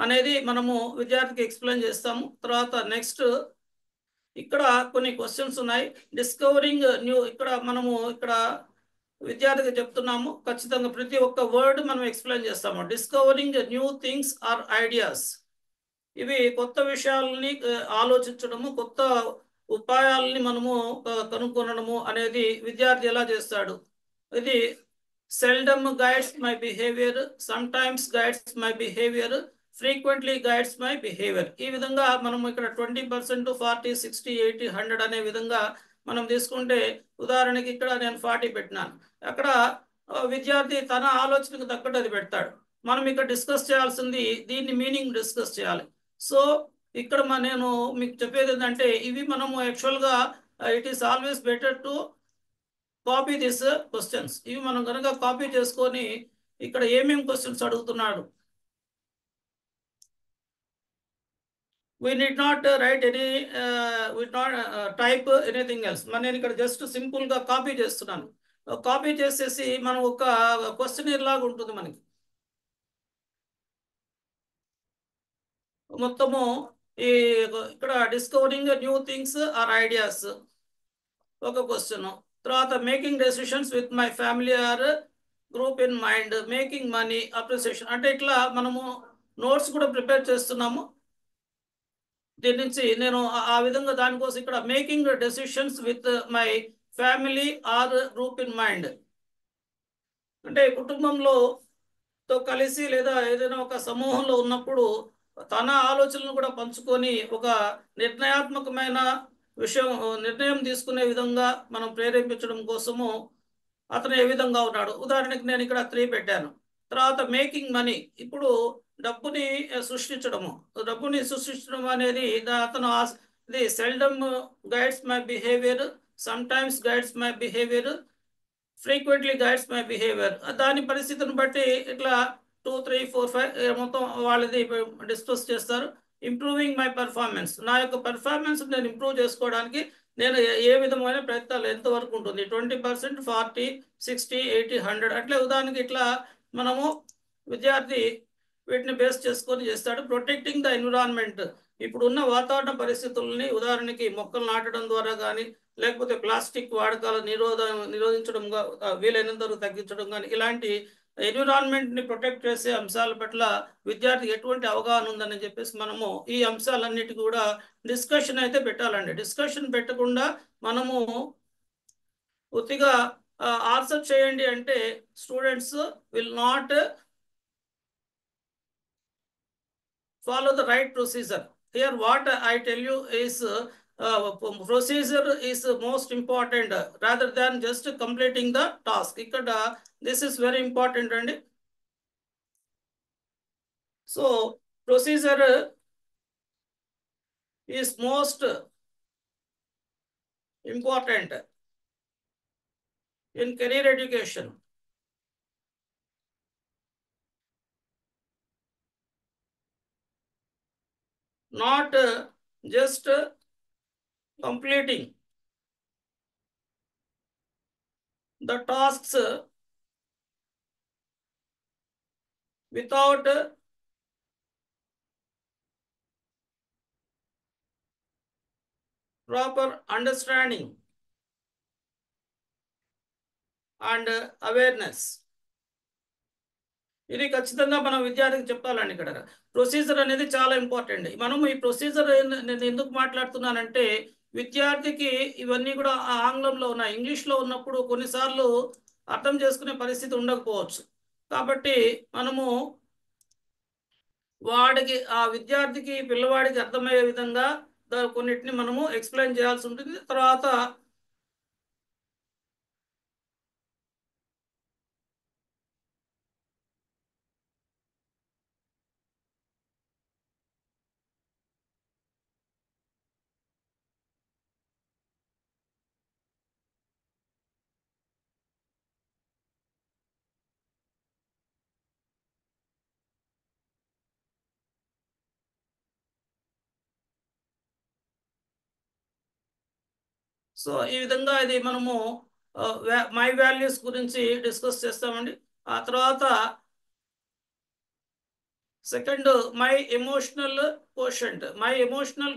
అనేది మనము విద్యార్థికి ఎక్స్ప్లెయిన్ చేస్తాము. తర్వాత నెక్స్ట్ ఇక్కడ కొన్ని క్వశ్చన్స్ ఉన్నాయి. డిస్కవరింగ్ న్యూ, ఇక్కడ మనము ఇక్కడ విద్యార్థికి చెప్తున్నాము, ఖచ్చితంగా ప్రతి ఒక్క వర్డ్ మనం ఎక్స్ప్లెయిన్ చేస్తాము. Discovering new things or ideas, ఇవి కొత్త విషయాలని ఆలోచించడము, కొత్త ఉపాయాలని మనము కనుక్కొనడము అనేది విద్యార్థి ఎలా చేస్తాడు. ఇది seldom guides my behaviour, some times guides my behaviour, frequently guides my behaviour. ఈ విధంగా మనం ఇక్కడ 20%, 40, 60, 80, 100 అనే విధంగా మనం తీసుకుంటే, ఉదాహరణకి ఇక్కడ నేను 40 పెట్టినాను, అక్కడ విద్యార్థి తన ఆలోచనకు తగ్గట్టు అది పెడతాడు. మనం ఇక్కడ డిస్కస్ చేయాల్సింది దీన్ని మీనింగ్ డిస్కస్ చేయాలి. సో ఇక్కడ నేను మీకు చెప్పేది ఏంటంటే, ఇవి మనము యాక్చువల్గా it is always better to copy this questions. ఇవి మనం కనుక కాపీ చేసుకొని ఇక్కడ ఏమేమి క్వశ్చన్స్ అడుగుతున్నాడు, we need not write any we not type anything else. నేను ఇక్కడ జస్ట్ సింపుల్ గా కాపీ చేస్తున్నాను. కాపీ చేసేసి మనం ఒక క్వశ్చనర్ లాగా ఉంటుంది మనకి. మొత్తము ఈ ఇక్కడ discovering new things or ideas ఒక క్వశ్చన్. తర్వాత making decisions with my family or group in mind, making money, appreciation. అంటే ఇట్లా మనము నోట్స్ కూడా ప్రిపేర్ చేస్తున్నాము. దీని నుంచి నేను ఆ విధంగా దానికోసం ఇక్కడ making decisions with my family or group in mind, అంటే కుటుంబంలో తో కలిసి లేదా ఏదైనా ఒక సమూహంలో ఉన్నప్పుడు తన ఆలోచనలను కూడా పంచుకొని ఒక నిర్ణయాత్మకమైన నిర్ణయం తీసుకునే విధంగా మనం ప్రేరేపించడం కోసము అతను ఏ విధంగా ఉన్నాడు. ఉదాహరణకి నేను ఇక్కడ 3 పెట్టాను. తర్వాత మేకింగ్ మనీ, ఇప్పుడు డబ్బుని సృష్టించడం అనేది అతను ఇది seldom guides my behaviour, some times guides my behaviour, frequently guides my behaviour. దాని పరిస్థితిని బట్టి ఇట్లా 2, 3, 4, 5 మొత్తం వాళ్ళది డిస్కస్ చేస్తారు. ఇంప్రూవింగ్ మై పర్ఫార్మెన్స్, నా యొక్క పర్ఫార్మెన్స్ నేను ఇంప్రూవ్ చేసుకోవడానికి నేను ఏ విధమైన ప్రయత్నాలు ఎంతవరకు ఉంటుంది, 20%, 40, 60, 80, 100 అట్లే. ఉదాహరణకి ఇట్లా మనము విద్యార్థి వీటిని బేస్ చేసుకొని చేస్తాడు. ప్రొటెక్టింగ్ ద ఎన్విరాన్మెంట్, ఇప్పుడున్న వాతావరణ పరిస్థితులని, ఉదాహరణకి మొక్కలు నాటడం ద్వారా కానీ, లేకపోతే ప్లాస్టిక్ వాడకాలు నిరోధించడం, వీలైనంత వరకు తగ్గించడం కానీ, ఇలాంటి ఎన్విరాన్మెంట్ని ప్రొటెక్ట్ చేసే అంశాల పట్ల విద్యార్థికి ఎటువంటి అవగాహన ఉందని చెప్పేసి మనము ఈ అంశాలన్నిటి కూడా డిస్కషన్ అయితే పెట్టాలండి. డిస్కషన్ పెట్టకుండా మనము పూర్తిగా ఆన్సర్ చేయండి అంటే students will not follow the right procedure. Here what I tell you is procedure is most important rather than just completing the task. Ikkada this is very important and so procedure is most important in career education. Not just completing. the tasks without proper understanding and awareness. ఇది ఖచ్చితంగా మనం విద్యార్థికి చెప్పాలండి. ఇక్కడ procedure అనేది చాలా important. మనం ఈ ప్రొసీజర్ నేను ఎందుకు మాట్లాడుతున్నానంటే విద్యార్థికి ఇవన్నీ కూడా ఆంగ్లంలో ఉన్నాయి. ఇంగ్లీష్లో ఉన్నప్పుడు కొన్నిసార్లు అర్థం చేసుకునే పరిస్థితి ఉండకపోవచ్చు. కాబట్టి మనము వాడికి ఆ విద్యార్థికి పిల్లవాడికి అర్థమయ్యే విధంగా కొన్నిటిని మనము ఎక్స్ప్లెయిన్ చేయాల్సి ఉంటుంది. తర్వాత సో ఈ విధంగా ఇది మనము మై వాల్యూస్ గురించి డిస్కస్ చేస్తామండి. ఆ తర్వాత సెకండ్ మై ఎమోషనల్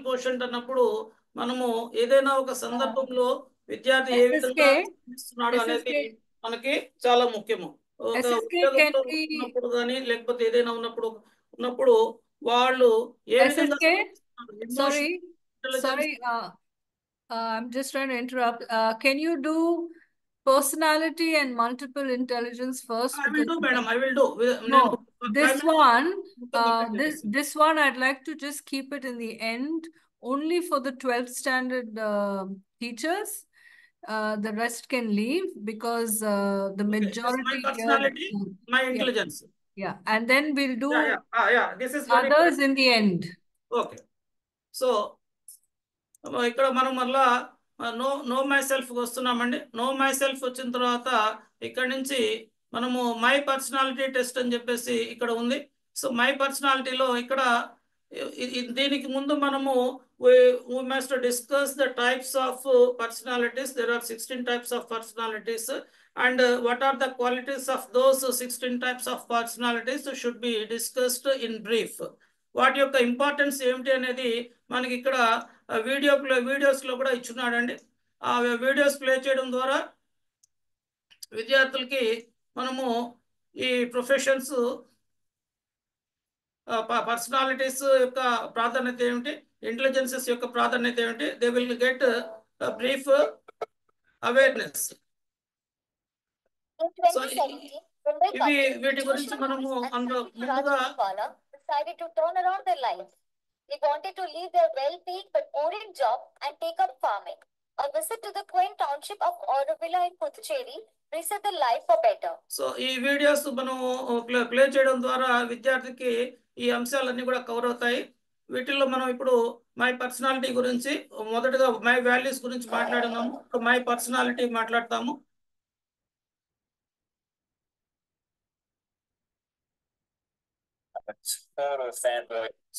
కోషంట్ అన్నప్పుడు మనము ఏదైనా ఒక సందర్భంలో విద్యార్థి ఏ విధంగా ఇస్తున్నాడు అనేది మనకి చాలా ముఖ్యము. ఒక ఉద్యోగంలో ఉన్నప్పుడు కానీ లేకపోతే ఏదైనా ఉన్నప్పుడు వాళ్ళు ఏ విధంగా I'm just trying to interrupt. Can you do personality and multiple intelligence first? I will do, madam. I will do. No, this one I'd like to just keep it in the end, only for the 12th standard teachers. The rest can leave because the majority. My personality, my intelligence. Yeah, and then we'll do This is others in the end. Okay. So ఇక్కడ మనం మళ్ళా know myself వస్తున్నామండి. Know myself వచ్చిన తర్వాత ఇక్కడ నుంచి మనము my personality test అని చెప్పేసి ఇక్కడ ఉంది. సో మై పర్సనాలిటీలో ఇక్కడ దీనికి ముందు మనము we must discuss the types of personalities. There are 16 types of personalities, and what are the qualities of those 16 types of personalities should be discussed in brief. వాటి యొక్క ఇంపార్టెన్స్ ఏమిటి అనేది మనకి ఇక్కడ వీడియోస్లో కూడా ఇచ్చున్నాడండి. ఆ వీడియోస్ ప్లే చేయడం ద్వారా విద్యార్థులకి మనము ఈ ప్రొఫెషన్స్ పర్సనాలిటీస్ యొక్క ప్రాధాన్యత ఏమిటి, ఇంటెలిజెన్సెస్ యొక్క ప్రాధాన్యత ఏమిటి, they will get brief awareness. ఇవి వీటి గురించి మనము అందులో ముందుగా decided to turn around their lives. They wanted to leave their well-paid but boring job and take up farming. A visit to the quaint township of Aurovilla in Puducherry reset their life for better. So ఈ videos మనం play చేయడం ద్వారా విద్యార్థికి ఈ అంశాలన్నీ కూడా cover అవుతాయి. వీటిల్లో మనం ఇప్పుడు మై పర్సనాలిటీ గురించి మొదటగా మై వాల్యూస్ గురించి మాట్లాడున్నాము. మై పర్సనాలిటీ మాట్లాడతాము.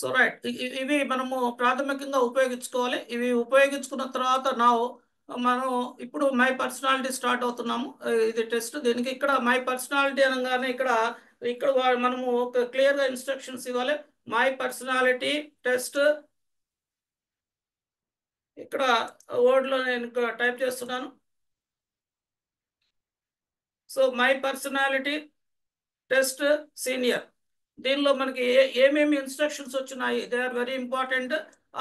సో రైట్, ఇవి మనము ప్రాథమికంగా ఉపయోగించుకోవాలి. ఇవి ఉపయోగించుకున్న తర్వాత మనం ఇప్పుడు మై పర్సనాలిటీ స్టార్ట్ అవుతున్నాము. ఇది టెస్ట్. దీనికి ఇక్కడ మై పర్సనాలిటీ అనగానే ఇక్కడ మనము ఒక క్లియర్గా ఇన్స్ట్రక్షన్స్ ఇవ్వాలి. మై పర్సనాలిటీ టెస్ట్ ఇక్కడ వర్డ్లో నేను టైప్ చేస్తున్నాను. So my personality test senior, దీనిలో మనకి ఏమేమి ఇన్స్ట్రక్షన్స్ వచ్చినాయి, దే ఆర్ వెరీ ఇంపార్టెంట్.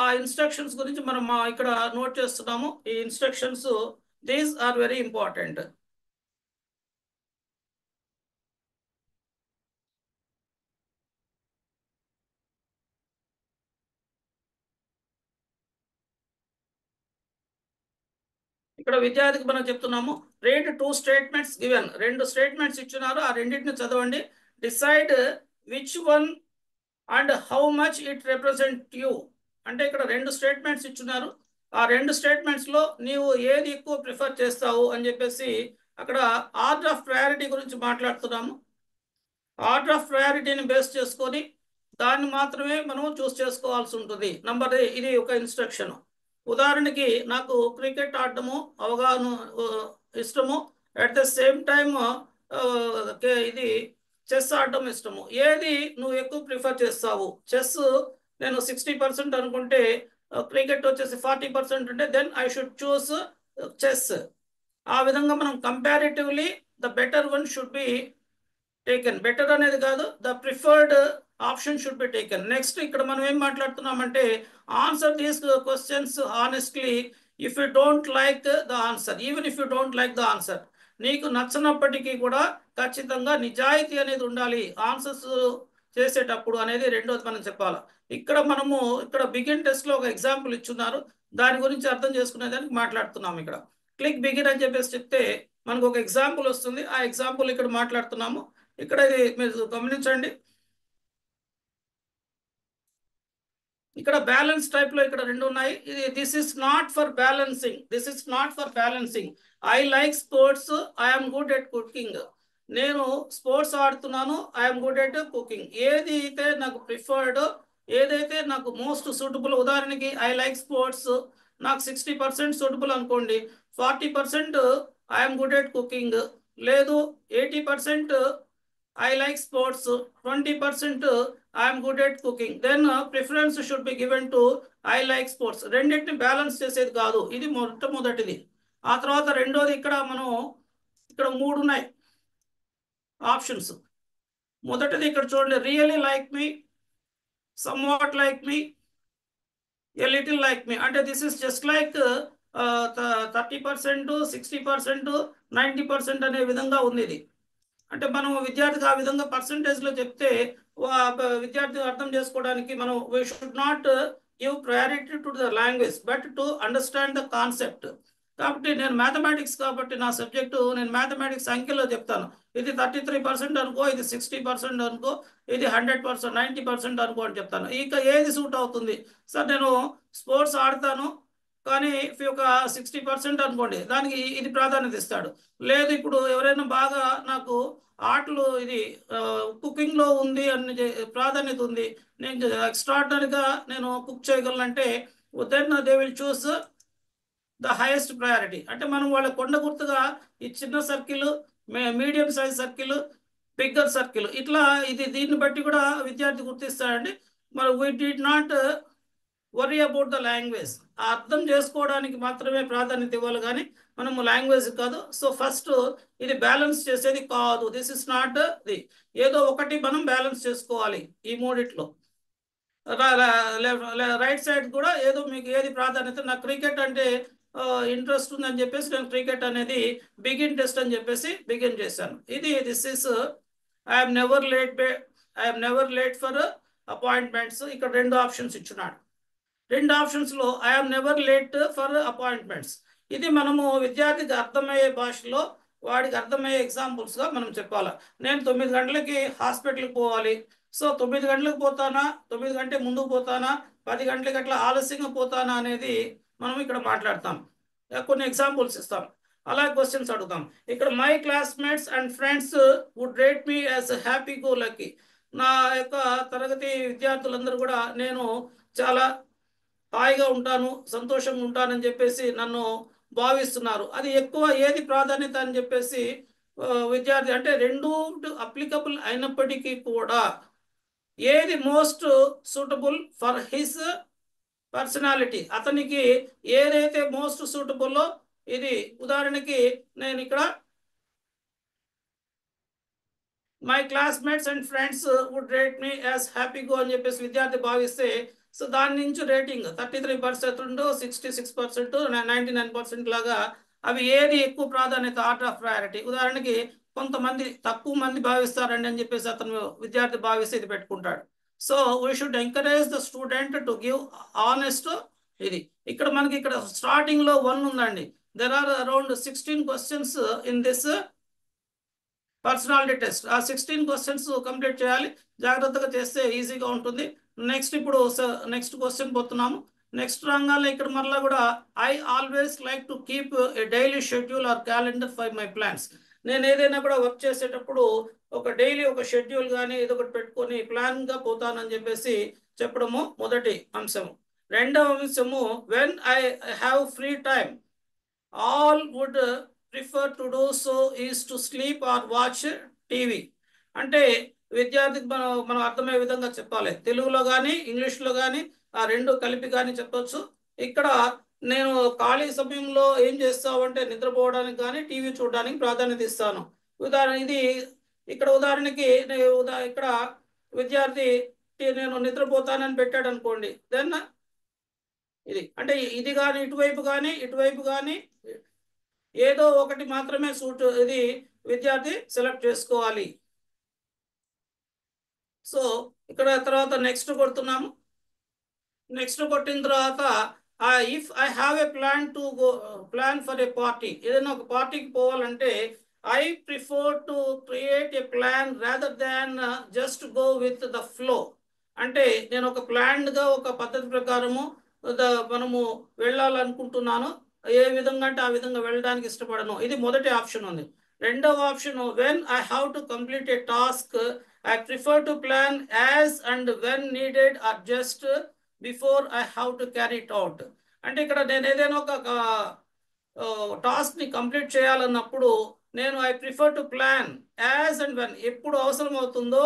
ఆ ఇన్స్ట్రక్షన్స్ గురించి మనం ఇక్కడ నోట్ చేస్తున్నాము. ఈ instructions these are very important. ఇక్కడ విద్యార్థికి మనం చెప్తున్నాము, రీడ్ 2 స్టేట్మెంట్స్ గివెన్. 2 స్టేట్మెంట్స్ ఇచ్చినారు, ఆ రెండింటిని చదవండి. Decide which one and how much it represent you. అంటే ఇక్కడ 2 స్టేట్మెంట్స్ ఇచ్చున్నారు. ఆ 2 స్టేట్మెంట్స్లో నీవు ఏది ఎక్కువ ప్రిఫర్ చేస్తావు అని చెప్పేసి అక్కడ ఆర్డర్ ఆఫ్ ప్రయారిటీ గురించి మాట్లాడుతున్నాము. ఆర్డర్ ఆఫ్ ప్రయారిటీని బేస్ చేసుకొని దాన్ని మాత్రమే మనం చూస్ చేసుకోవాల్సి ఉంటుంది. ఇది ఒక ఇన్స్ట్రక్షన్. ఉదాహరణకి నాకు క్రికెట్ ఆడటము అవగాహన ఇష్టము, అట్ ద సేమ్ టైమ్ ఇది చెస్ ఆడటం ఇష్టము. ఏది నువ్వు ఎక్కువ ప్రిఫర్ చేస్తావు? చెస్ నేను 60% అనుకుంటే క్రికెట్ వచ్చేసి 40% ఉంటే then I should choose chess. ఆ విధంగా మనం comparatively the better one should be taken. Better అనేది కాదు, the preferred option should be taken. Next ఇక్కడ మనం ఏం మాట్లాడుతున్నామంటే answer these questions honestly if you don't like the answer, even if you don't like the answer. నీకు నచ్చనప్పటికీ కూడా ఖచ్చితంగా నిజాయితీ అనేది ఉండాలి ఆన్సర్స్ చేసేటప్పుడు అనేది రెండోది మనం చెప్పాలి. ఇక్కడ మనము ఇక్కడ బిగిన్ టెస్ట్లో ఒక ఎగ్జాంపుల్ ఇచ్చున్నారు, దాని గురించి అర్థం చేసుకునేదానికి మాట్లాడుతున్నాం. ఇక్కడ క్లిక్ బిగిన్ అని చెప్పేసి చెప్తే మనకు ఒక ఎగ్జాంపుల్ వస్తుంది, ఆ ఎగ్జాంపుల్ ఇక్కడ మాట్లాడుతున్నాము. ఇక్కడ ఇది మీరు గమనించండి, ఇక్కడ బ్యాలెన్స్ టైప్ లో ఇక్కడ రెండు ఉన్నాయి. ఇది this is not for balancing, this is not for balancing. I like sports, I'm good at cooking. నేను స్పోర్ట్స్ ఆడుతున్నాను, ఐఎమ్ గుడ్ ఎట్ కుకింగ్. ఏది అయితే నాకు ప్రిఫర్డ్, ఏదైతే నాకు మోస్ట్ సూటబుల్, ఉదాహరణకి ఐ లైక్ స్పోర్ట్స్ నాకు 60% సూటబుల్ అనుకోండి, 40% ఐఎమ్ గుడ్ ఎట్ కుకింగ్, లేదు 80% I like sports, 20% I am good at cooking. Then preference should be given to I like sports. రెండింటిని బ్యాలెన్స్ చేసేది కాదు, ఇది మొట్టమొదటిది. ఆ తర్వాత రెండోది ఇక్కడ మనం ఇక్కడ మూడు ఉన్నాయి ఆప్షన్స్. మొదటిది ఇక్కడ చూడండి, really like me, somewhat like me, a little like me. అంటే దిస్ ఇస్ జస్ట్ లైక్ 30%, 60%, 90% అనే విధంగా ఉంది ఇది. అంటే మనం విద్యార్థికి ఆ విధంగా పర్సంటేజ్లో చెప్తే విద్యార్థి అర్థం చేసుకోవడానికి మనం we should not give priority to the language but to understand the concept. కాబట్టి నేను మ్యాథమెటిక్స్ కాబట్టి నా సబ్జెక్టు నేను మ్యాథమెటిక్స్ అంకెలో చెప్తాను. ఇది 33% అనుకో, ఇది 60% అనుకో, ఇది 100%, 90% అనుకో అని చెప్తాను. ఇక ఏది సూట్ అవుతుంది సార్? నేను స్పోర్ట్స్ ఆడతాను కానీ ఒక 60% అనుకోండి, దానికి ఇది ప్రాధాన్యత ఇస్తాడు. లేదు ఇప్పుడు ఎవరైనా బాగా నాకు ఆటలు ఇది కుకింగ్లో ఉంది అని ప్రాధాన్యత ఉంది, నేను ఎక్స్ట్రాడినరీగా నేను కుక్ చేయగలనంటే then they will choose the highest priority. అంటే మనం వాళ్ళ కొండ గుర్తుగా ఈ చిన్న circle, medium size circle, bigger circle, ఇట్లా ఇది దీన్ని బట్టి కూడా విద్యార్థి గుర్తిస్తాడండి. మరి we did not worry about the language, అర్థం చేసుకోవడానికి మాత్రమే ప్రాధాన్యత ఇవ్వాలి కానీ మనము లాంగ్వేజ్ కాదు. సో ఫస్ట్ ఇది బ్యాలెన్స్ చేసేది కాదు, దిస్ ఇస్ నాట్ ది. ఏదో ఒకటి మనం బ్యాలెన్స్ చేసుకోవాలి ఈ మూడిట్లో. రైట్ సైడ్ కూడా ఏదో మీకు ఏది ప్రాధాన్యత, నాకు క్రికెట్ అంటే ఇంట్రెస్ట్ ఉందని చెప్పేసి నేను క్రికెట్ అనేది బిగిన్ టెస్ట్ అని చెప్పేసి బిగిన్ చేశాను. ఇది this is I'm never late for appointments. ఇక్కడ రెండు ఆప్షన్స్ ఇచ్చున్నాడు. రెండు ఆప్షన్స్లో I'm never late for appointments. ఇది మనము విద్యార్థికి అర్థమయ్యే భాషలో వాడికి అర్థమయ్యే ఎగ్జాంపుల్స్గా మనం చెప్పాలి. నేను 9 గంటలకి హాస్పిటల్కి పోవాలి, సో 9 గంటలకు పోతానా, 9 గంటల ముందుకు పోతానా, 10 గంటలకి అట్లా ఆలస్యంగా పోతానా అనేది మనం ఇక్కడ మాట్లాడతాం. కొన్ని ఎగ్జాంపుల్స్ ఇస్తాం, అలా క్వశ్చన్స్ అడుగుతాం. ఇక్కడ my classmates and friends would rate me as happy go lucky. నా యొక్క తరగతి విద్యార్థులందరూ కూడా నేను చాలా హాయిగా ఉంటాను, సంతోషంగా ఉంటానని చెప్పేసి నన్ను భావిస్తున్నారు. అది ఎక్కువ ఏది ప్రాధాన్యత అని చెప్పేసి విద్యార్థి అంటే రెండు అప్లికబుల్ అయినప్పటికీ కూడా ఏది most suitable for his personality, అతనికి ఏదైతే మోస్ట్ సూటబుల్లో ఇది. ఉదాహరణకి నేను ఇక్కడ my classmates and friends would rate me as happy go అని చెప్పేసి విద్యార్థి భావిస్తే, సో దాని నుంచి రేటింగ్ 33%, 66%, 99% లాగా అవి ఏది ఎక్కువ ప్రాధాన్యత, ఆర్డర్ ఆఫ్ ప్రయారిటీ. ఉదాహరణకి కొంతమంది తక్కువ మంది భావిస్తారండి అని చెప్పేసి అతను విద్యార్థి భావిస్తే ఇది పెట్టుకుంటాడు. So we should encourage the student to give honest. ఇది ఇక్కడ మనకి ఇక్కడ స్టార్టింగ్లో 1 ఉందండి. There are around 16 questions in this personality test. ఆ 16 క్వశ్చన్స్ కంప్లీట్ చేయాలి, జాగ్రత్తగా చేస్తే ఈజీగా ఉంటుంది. నెక్స్ట్ ఇప్పుడు నెక్స్ట్ క్వశ్చన్ పోతున్నాము. నెక్స్ట్ రంగాల్లో ఇక్కడ మరలా కూడా I always like to keep a daily schedule are calendar for my plans. నేను ఏదైనా కూడా వర్క్ చేసేటప్పుడు ఒక డైలీ ఒక షెడ్యూల్ కానీ ఏదో ఒకటి పెట్టుకొని ప్లాన్గా పోతానని చెప్పేసి చెప్పడము మొదటి అంశము. రెండవ అంశము when I have free time all would prefer to do so is to sleep or watch TV. అంటే విద్యార్థికి మనం అర్థమయ్యే విధంగా చెప్పాలి. తెలుగులో కానీ ఇంగ్లీష్లో కానీ ఆ రెండు కలిపి కానీ చెప్పొచ్చు. ఇక్కడ నేను ఖాళీ సమయంలో ఏం చేస్తావంటే నిద్రపోవడానికి కానీ టీవీ చూడడానికి ప్రాధాన్యత ఇస్తాను. ఇది ఇక్కడ ఉదాహరణకి ఇక్కడ విద్యార్థి నేను నిద్రపోతానని పెట్టాడు అనుకోండి, దెన్ ఇది అంటే ఇది కానీ ఇటువైపు కానీ ఏదో ఒకటి మాత్రమే ఇది విద్యార్థి సెలెక్ట్ చేసుకోవాలి. సో ఇక్కడ తర్వాత నెక్స్ట్ కొడుతున్నాము. నెక్స్ట్ కొట్టిన తర్వాత if I have a plan for a party, ఏదైనా ఒక పార్టీకి పోవాలంటే I prefer to create a plan rather than just go with the flow. అంటే నేను ఒక ప్లాన్డ్గా ఒక పద్ధతి ప్రకారము మనము వెళ్ళాలనుకుంటున్నాను, ఏ విధంగా అంటే ఆ విధంగా వెళ్ళడానికి ఇష్టపడను. ఇది మొదటి ఆప్షన్ ఉంది. రెండవ option, when I have to complete a task I prefer to plan as and when needed or just before I have to carry it out. అంటే ఇక్కడ నేను ఏదైనా ఒక టాస్క్ని కంప్లీట్ చేయాలన్నప్పుడు నేను I prefer to plan as and when, ఎప్పుడు అవసరం అవుతుందో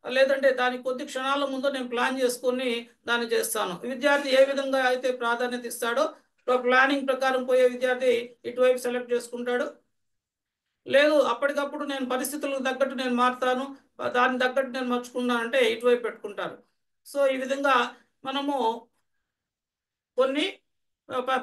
లేదంటే దానికి కొద్ది క్షణాల ముందు నేను ప్లాన్ చేసుకుని దాన్ని చేస్తాను. విద్యార్థి ఏ విధంగా అయితే ప్రాధాన్యత ఇస్తాడో ప్లానింగ్ ప్రకారం పోయే విద్యార్థి ఇటువైపు సెలెక్ట్ చేసుకుంటాడు. లేదు అప్పటికప్పుడు నేను పరిస్థితులకు తగ్గట్టు నేను మారుతాను, దానికి తగ్గట్టు నేను మర్చుకున్నాను అంటే ఇటువైపు పెట్టుకుంటారు. సో ఈ విధంగా మనము కొన్ని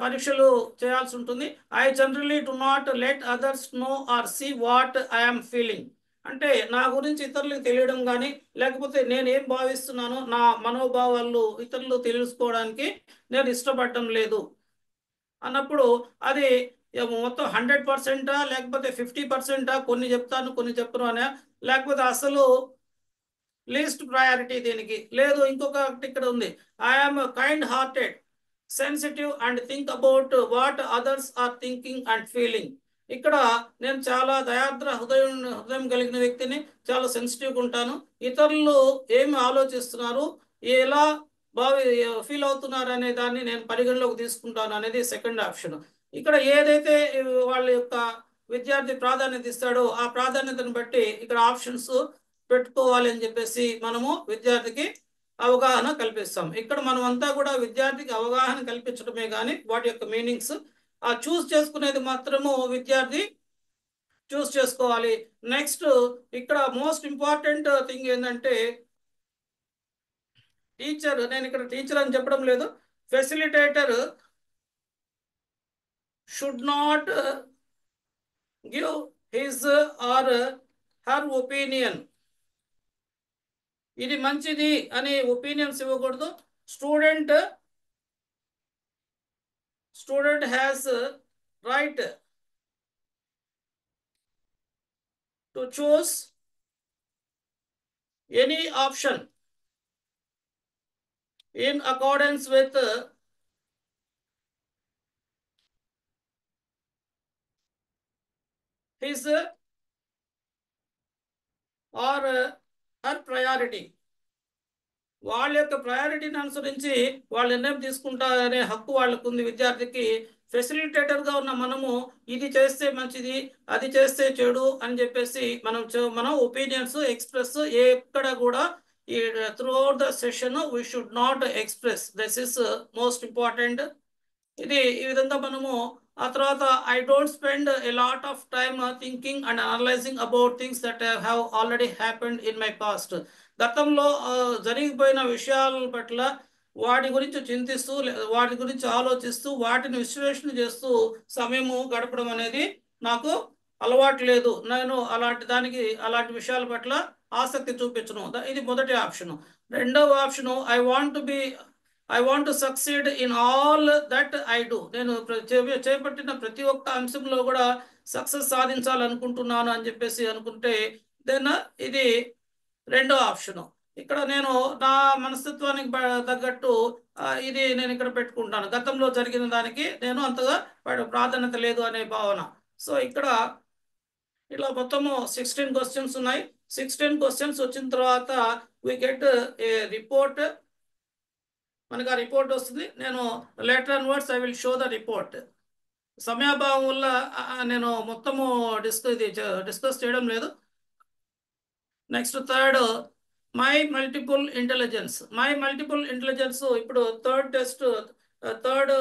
పరీక్షలు చేయాల్సి ఉంటుంది. I generally do not let others know or see what I'm feeling. అంటే నా గురించి ఇతరులకు తెలియడం కానీ లేకపోతే నేను ఏం భావిస్తున్నానో నా మనోభావాలు ఇతరులు తెలుసుకోవడానికి నేను ఇష్టపడటం లేదు అన్నప్పుడు అది మొత్తం 100%, లేకపోతే 50%, కొన్ని చెప్తాను కొన్ని చెప్పను అనే, లేకపోతే అసలు లీస్ట్ ప్రయారిటీ దీనికి లేదు. ఇంకొకటి ఇక్కడ ఉంది, I'm kind hearted, sensitive and think about what others are thinking and feeling. ఇక్కడ నేను చాలా దయాద్ర హృదయం కలిగిన వ్యక్తిని, చాలా సెన్సిటివ్గా ఉంటాను, ఇతరులు ఏమి ఆలోచిస్తున్నారు ఎలా ఫీల్ అవుతున్నారు అనే దాన్ని నేను పరిగణలోకి తీసుకుంటాను అనేది సెకండ్ ఆప్షన్. ఇక్కడ ఏదైతే వాళ్ళ యొక్క విద్యార్థి ప్రాధాన్యత ఇస్తాడో ఆ ప్రాధాన్యతను బట్టి ఇక్కడ ఆప్షన్స్ పెట్టుకోవాలి అని చెప్పేసి మనము విద్యార్థికి అవగాహన కల్పిస్తాం. ఇక్కడ మనం అంతా కూడా విద్యార్థికి అవగాహన కల్పించడమే కానీ వాటి యొక్క మీనింగ్స్ చూస్ చేసుకునేది మాత్రము విద్యార్థి చూస్ చేసుకోవాలి. నెక్స్ట్ ఇక్కడ మోస్ట్ ఇంపార్టెంట్ థింగ్ ఏంటంటే టీచర్, నేను ఇక్కడ టీచర్ అని చెప్పడం లేదు, facilitator should not give his or her opinion. ఇది మంచిది అని ఒపీనియన్స్ ఇవ్వకూడదు. Student has right to choose any option in accordance with his or her priority. వాళ్ళ యొక్క ప్రయారిటీని అనుసరించి వాళ్ళు నిర్ణయం తీసుకుంటారనే హక్కు వాళ్ళకు ఉంది విద్యార్థికి. ఫెసిలిటేటర్గా ఉన్న మనము ఇది చేస్తే మంచిది అది చేస్తే చెడు అని చెప్పేసి మనం ఒపీనియన్స్ ఎక్స్ప్రెస్ ఎక్కడ కూడా throughout the session we should not express. This is most important. ఇది ఈ విధంగా మనము ఆ తర్వాత I don't spend a lot of time thinking and analyzing about things that have already happened in my past. గతంలో జరిగిపోయిన విషయాల పట్ల వాటి గురించి చింతిస్తూ వాటి గురించి ఆలోచిస్తూ వాటిని విశ్లేషణ చేస్తూ సమయము గడపడం అనేది నాకు అలవాటు లేదు. నేను అలాంటి విషయాల పట్ల ఆసక్తి చూపించను. ఇది మొదటి ఆప్షన్. రెండవ option I want to succeed in all that I do. నేను చేపట్టిన ప్రతి ఒక్క అంశంలో కూడా సక్సెస్ సాధించాలనుకుంటున్నాను అని చెప్పేసి అనుకుంటే దెన్ ఇది రెండో ఆప్షను. ఇక్కడ నేను నా మనస్తత్వానికి తగ్గట్టు ఇది నేను ఇక్కడ పెట్టుకుంటాను. గతంలో జరిగిన దానికి నేను అంతగా ప్రాధాన్యత లేదు అనే భావన. సో ఇక్కడ ఇలా మొత్తము 16 క్వశ్చన్స్ ఉన్నాయి. 16 క్వశ్చన్స్ వచ్చిన తర్వాత we get a report. మనకు ఆ రిపోర్ట్ వస్తుంది. నేను later onwards I will show the report. సమయాభావం వల్ల నేను మొత్తము డిస్కస్ చేయడం లేదు. Next third, my multiple intelligence. ఇప్పుడు థర్డ్ టెస్ట్, థర్డ్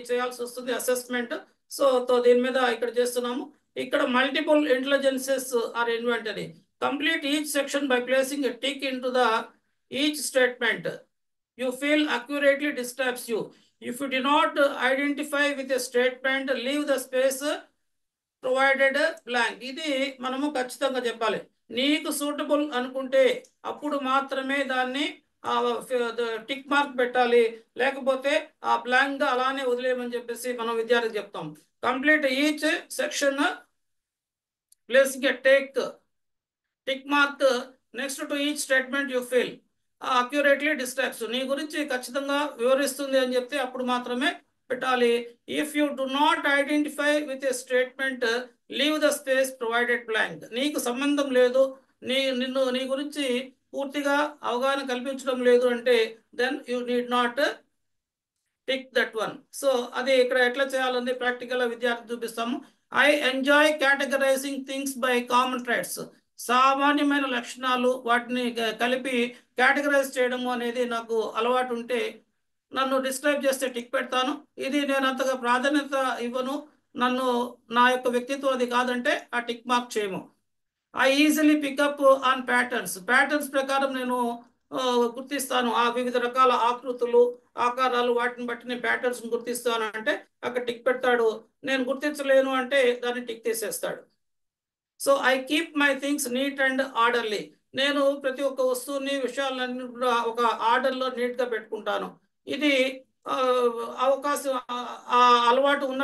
చేయాల్సి వస్తుంది అసెస్మెంట్. సో దీని మీద ఇక్కడ చేస్తున్నాము. ఇక్కడ multiple intelligences or inventory. Complete each section by placing a tick in to the each statement you feel accurately describes you. If you do not identify with a statement, leave the space provided blank. ఇది మనము ఖచ్చితంగా చెప్పాలి. నీకు suitable అనుకుంటే అప్పుడు మాత్రమే దాన్ని tick mark పెట్టాలి, లేకపోతే ఆ బ్లాంక్ గా అలానే వదిలేయమని చెప్పేసి మనం విద్యార్థికి చెప్తాం. Complete each section placing a tick mark next to each statement you feel accurately describes. నీ గురించి ఖచ్చితంగా వివరిస్తుంది అని చెప్తే అప్పుడు మాత్రమే పెట్టాలి. If you do not identify with a statement, leave the space provided blank. నీకు సంబంధం లేదు, నీ గురించి పూర్తిగా అవగాహన కల్పించడం లేదు అంటే then you need not tick that one. So అది ఇక్కడ ఎట్లా చేయాలని ప్రాక్టికల్ విద్యార్థి చూపిస్తాము. I enjoy categorising things by common traits. సామాన్యమైన లక్షణాలు వాటిని కలిపి కేటగరైజ్ చేయడము అనేది నాకు అలవాటు ఉంటే నన్ను డిస్క్రైబ్ చేస్తే టిక్ పెడతాను. ఇది నేను అంతగా ప్రాధాన్యత ఇవ్వను, నా యొక్క వ్యక్తిత్వం అది కాదంటే ఆ టిక్ మార్క్ చేయము. I easily pick up on patterns ప్రకారం నేను గుర్తిస్తాను. ఆ వివిధ రకాల ఆకృతులు, ఆకారాలు వాటిని బట్టి నేను ప్యాటర్న్స్ గుర్తిస్తాను అంటే అక్కడ టిక్ పెడతాడు. నేను గుర్తించలేను అంటే దాన్ని టిక్ తీసేస్తాడు. So I keep my things neat and orderly. నేను ప్రతి ఒక్క వస్తువుని, విషయాలన్నీ కూడా ఒక ఆర్డర్లో నీట్గా పెట్టుకుంటాను. ఇది అవకాశం అలవాటు ఉన్న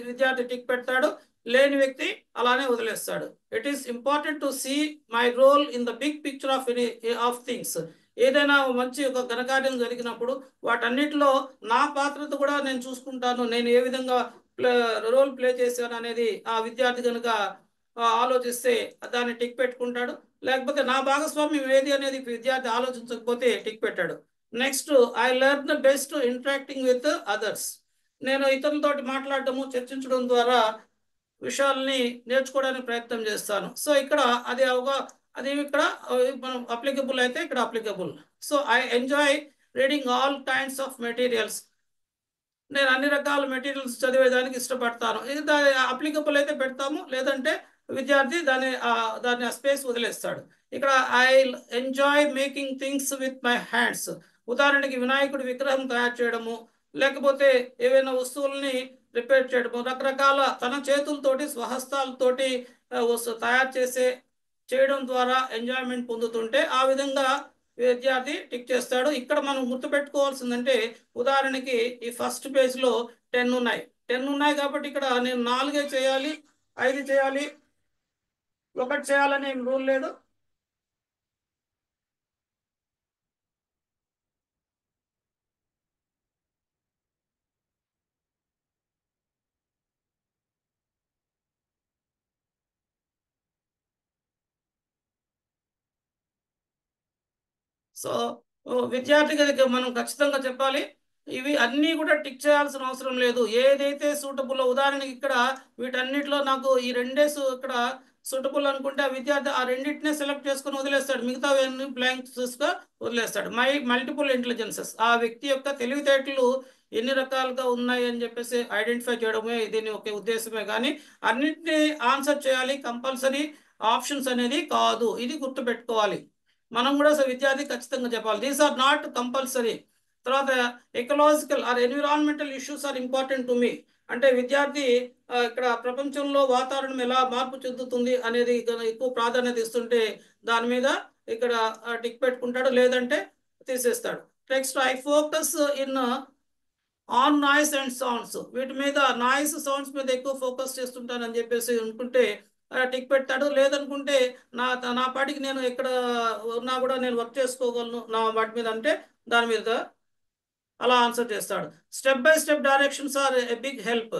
విద్యార్థి టిక్ పెడతాడు, లేని వ్యక్తి అలానే వదిలేస్తాడు. It is important to see my role in the big picture of things. ఏదైనా మంచి ఒక ఘనకార్యం జరిగినప్పుడు వాటన్నిటిలో నా పాత్రత కూడా నేను చూసుకుంటాను. నేను ఏ విధంగా రోల్ ప్లే చేశాను అనేది ఆ విద్యార్థి కనుక ఆలోచిస్తే దాన్ని టిక్ పెట్టుకుంటాడు. లేకపోతే నా భాగస్వామ్యం ఏది అనేది విద్యార్థి ఆలోచించకపోతే టిక్ పెట్టాడు. Next, I learn best interacting with others. నేను ఇతరులతోటి మాట్లాడటము, చర్చించడం ద్వారా విషయాల్ని నేర్చుకోవడానికి ప్రయత్నం చేస్తాను. సో ఇక్కడ అది ఇక్కడ మనం అప్లికబుల్ అయితే ఇక్కడ applicable. So I enjoy reading all kinds of materials. నేను అన్ని రకాల మెటీరియల్స్ చదివేదానికి ఇష్టపడతాను. ఇది అప్లికబుల్ అయితే పెడతాము, లేదంటే విద్యార్థి దాన్ని స్పేస్ వదిలేస్తాడు. ఇక్కడ I enjoy making things with my hands. ఉదాహరణకి వినాయకుడి విగ్రహం తయారు చేయడము, లేకపోతే ఏవైనా వస్తువుల్ని రిపేర్ చేయడము, రకరకాల తన చేతులతోటి, స్వహస్తాలతోటి తయారు చేయడం ద్వారా ఎంజాయ్మెంట్ పొందుతుంటే ఆ విధంగా విద్యార్థి టిక్ చేస్తాడు. ఇక్కడ మనం గుర్తుపెట్టుకోవాల్సిందంటే ఉదాహరణకి ఈ ఫస్ట్ పేజ్లో 10 ఉన్నాయి కాబట్టి ఇక్కడ నేను 4 చేయాలి, 5 చేయాలి, 1 చేయాలని ఏం రూల్ లేదు. సో విద్యార్థికి మనం ఖచ్చితంగా చెప్పాలి, ఇవి అన్నీ కూడా టిక్ చేయాల్సిన అవసరం లేదు. ఏదైతే సూటబుల్, ఉదాహరణకి ఇక్కడ వీటన్నిటిలో నాకు ఈ 2 ఇక్కడ సూటబుల్ అనుకుంటే ఆ విద్యార్థి ఆ రెండింటినే సెలెక్ట్ చేసుకొని వదిలేస్తాడు, మిగతా బ్లాంక్స్గా వదిలేస్తాడు. మల్టిపుల్ ఇంటెలిజెన్సెస్, ఆ వ్యక్తి యొక్క తెలివితేటలు ఎన్ని రకాలుగా ఉన్నాయి అని చెప్పేసి ఐడెంటిఫై చేయడమే దీని ఒక ఉద్దేశమే, కానీ అన్నింటినీ ఆన్సర్ చేయాలి కంపల్సరీ ఆప్షన్స్ అనేది కాదు. ఇది గుర్తుపెట్టుకోవాలి. మనం కూడా విద్యార్థి ఖచ్చితంగా చెప్పాలి, దీస్ ఆర్ నాట్ కంపల్సరీ. తర్వాత ecological or environmental issues are important to me. అంటే విద్యార్థి ఇక్కడ ప్రపంచంలో వాతావరణం ఎలా మార్పు చెందుతుంది అనేది ఎక్కువ ప్రాధాన్యత ఇస్తుంటే దాని మీద ఇక్కడ టిక్ పెట్టుకుంటాడు, లేదంటే తీసేస్తాడు. Next, I focus on noise and sounds. వీటి మీద నాయిస్, సౌండ్స్ మీద ఎక్కువ ఫోకస్ చేస్తుంటానని చెప్పేసి అనుకుంటే టిక్ పెడతాడు. లేదనుకుంటే నా పాటికి నేను ఎక్కడ ఉన్నా కూడా నేను వర్క్ చేసుకోగలను నా వాటి మీద అంటే దాని మీద అలా ఆన్సర్ చేస్తాడు. Step by step directions are a big help.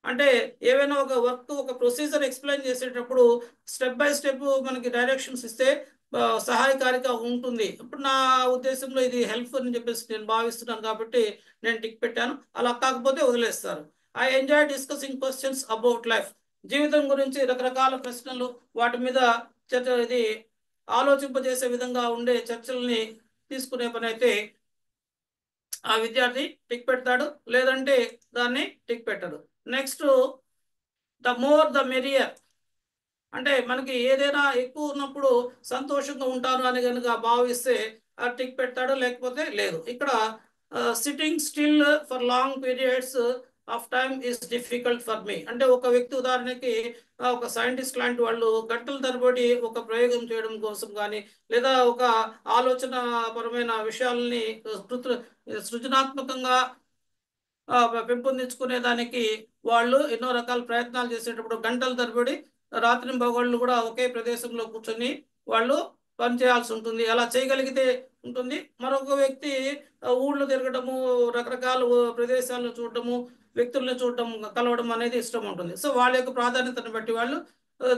అంటే ఏవైనా ఒక వర్క్, ఒక ప్రొసీజర్ ఎక్స్ప్లెయిన్ చేసేటప్పుడు స్టెప్ బై స్టెప్ మనకి డైరెక్షన్స్ ఇస్తే సహాయకారిగా ఉంటుంది. ఇప్పుడు నా ఉద్దేశంలో ఇది హెల్ప్ అని చెప్పేసి నేను భావిస్తున్నాను కాబట్టి నేను టిక్ పెట్టాను. అలా కాకపోతే వదిలేస్తారు. I enjoy discussing questions about life. జీవితం గురించి రకరకాల ప్రశ్నలు, వాటి మీద చర్చ, ఇది ఆలోచింపజేసే విధంగా ఉండే చర్చల్ని తీసుకునే పని అయితే ఆ విద్యార్థి టిక్ పెడతాడు, లేదంటే దాన్ని టిక్ పెట్టడు. Next, the more the merrier. అంటే మనకి ఏదైనా ఎక్కువ ఉన్నప్పుడు సంతోషంగా ఉంటాను అని కనుక భావిస్తే ఆ టిక్ పెడతాడు, లేకపోతే లేదు. ఇక్కడ sitting still for long periods of time is difficult for me. అంటే ఒక వ్యక్తి ఉదాహరణకి ఒక సైంటిస్ట్ లాంటి వాళ్ళు గంటల తరబడి ఒక ప్రయోగం చేయడం కోసం కానీ, లేదా ఒక ఆలోచన పరమైన విషయాలని సృజనాత్మకంగా పెంపొందించుకునే దానికి వాళ్ళు ఎన్నో రకాల ప్రయత్నాలు చేసేటప్పుడు గంటల తరబడి రాత్రి పగళ్ళు కూడా ఒకే ప్రదేశంలో కూర్చొని వాళ్ళు పనిచేయాల్సి ఉంటుంది. అలా చేయగలిగితే ఉంటుంది. మరొక వ్యక్తి ఊళ్ళో తిరగడము, రకరకాల ప్రదేశాలను చూడటము, వ్యక్తులను చూడటం, కలవడం అనేది ఇష్టం ఉంటుంది. సో వాళ్ళ యొక్క ప్రాధాన్యతను బట్టి వాళ్ళు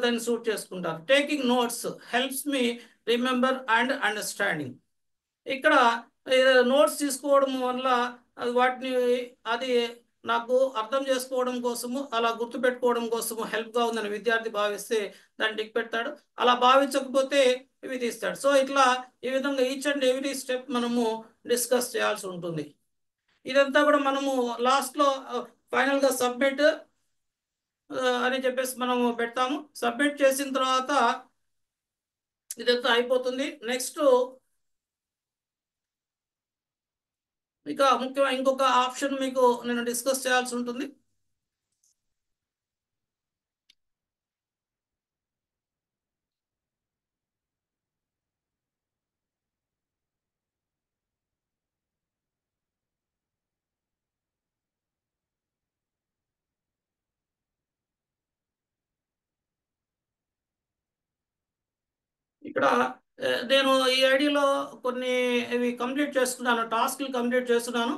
దాన్ని సూట్ చేసుకుంటారు. Taking notes helps me remember and understanding. ఇక్కడ నోట్స్ తీసుకోవడం వల్ల వాటిని అది నాకు అర్థం చేసుకోవడం కోసము, అలా గుర్తుపెట్టుకోవడం కోసము హెల్ప్గా ఉందని విద్యార్థి భావిస్తే దాన్ని టిక్ పెడతాడు. అలా భావించకపోతే ఇవి తీస్తాడు. సో ఇట్లా ఈ విధంగా ఈచ్ అండ్ ఎవ్రీ స్టెప్ మనము డిస్కస్ చేయాల్సి ఉంటుంది. ఇదంతా కూడా మనము లాస్ట్లో ఫైనల్గా సబ్మిట్ అని చెప్పేసి మనము పెడతాము. సబ్మిట్ చేసిన తర్వాత ఇదంతా అయిపోతుంది. నెక్స్ట్ ఇక ముఖ్యమైన ఇంకొక ఆప్షన్ మీకు నేను డిస్కస్ చేయాల్సి ఉంటుంది. ఇక్కడ నేను ఈ ఐడిలో కొన్ని ఇవి కంప్లీట్ చేస్తున్నాను, టాస్క్లు కంప్లీట్ చేస్తున్నాను.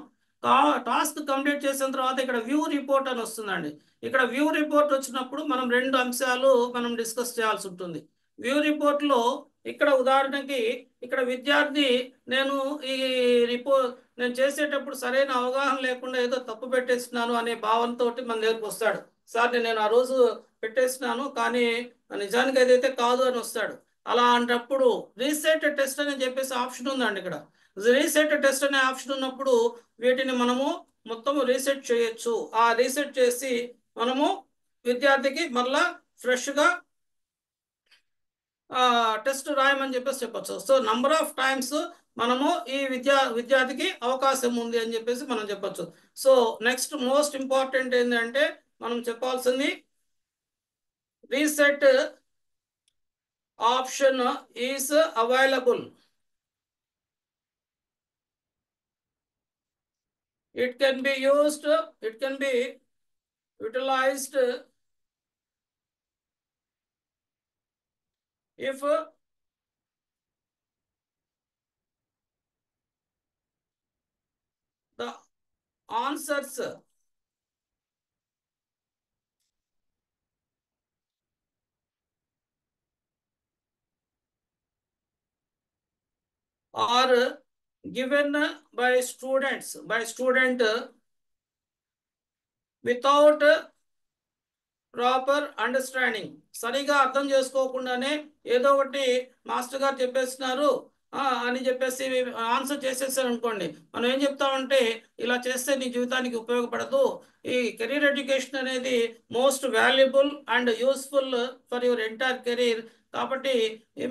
టాస్క్ కంప్లీట్ చేసిన తర్వాత ఇక్కడ వ్యూ రిపోర్ట్ అని వస్తుందండి. ఇక్కడ వ్యూ రిపోర్ట్ వచ్చినప్పుడు మనం రెండు అంశాలు మనం డిస్కస్ చేయాల్సి ఉంటుంది. వ్యూ రిపోర్ట్లో ఇక్కడ ఉదాహరణకి ఇక్కడ విద్యార్థి నేను ఈ నేను చేసేటప్పుడు సరైన అవగాహన లేకుండా ఏదో తప్పు పెట్టేస్తున్నాను అనే భావనతో మన దగ్గరకు వస్తాడు. సార్ నేను ఆ రోజు పెట్టేస్తున్నాను, కానీ నిజానికి ఏదైతే కాదు అని వస్తాడు. అలా అంటప్పుడు రీసెట్ టెస్ట్ అని చెప్పేసి ఆప్షన్ ఉందండి. ఇక్కడ రీసెట్ టెస్ట్ అనే ఆప్షన్ ఉన్నప్పుడు వీటిని మనము మొత్తం రీసెట్ చేయొచ్చు. ఆ రీసెట్ చేసి మనము విద్యార్థికి మళ్ళా ఫ్రెష్గా టెస్ట్ రాయమని చెప్పేసి చెప్పచ్చు. సో నంబర్ ఆఫ్ టైమ్స్ మనము ఈ విద్యార్థికి అవకాశం ఉంది అని చెప్పేసి మనం చెప్పచ్చు. సో నెక్స్ట్ మోస్ట్ ఇంపార్టెంట్ ఏంటంటే మనం చెప్పాల్సింది reset option is available. It can be used, it can be utilized if the answers are given by student without proper understanding. సరిగా అర్థం చేసుకోకుండానే ఏదో ఒకటి మాస్టర్ గారు చెప్పేస్తున్నారు అని చెప్పేసి ఆన్సర్ చేసేసారు అనుకోండి, మనం ఏం చెప్తామంటే ఇలా చేస్తే నీ జీవితానికి ఉపయోగపడదు. ఈ కెరీర్ ఎడ్యుకేషన్ అనేది most valuable and useful for your entire career. కాబట్టి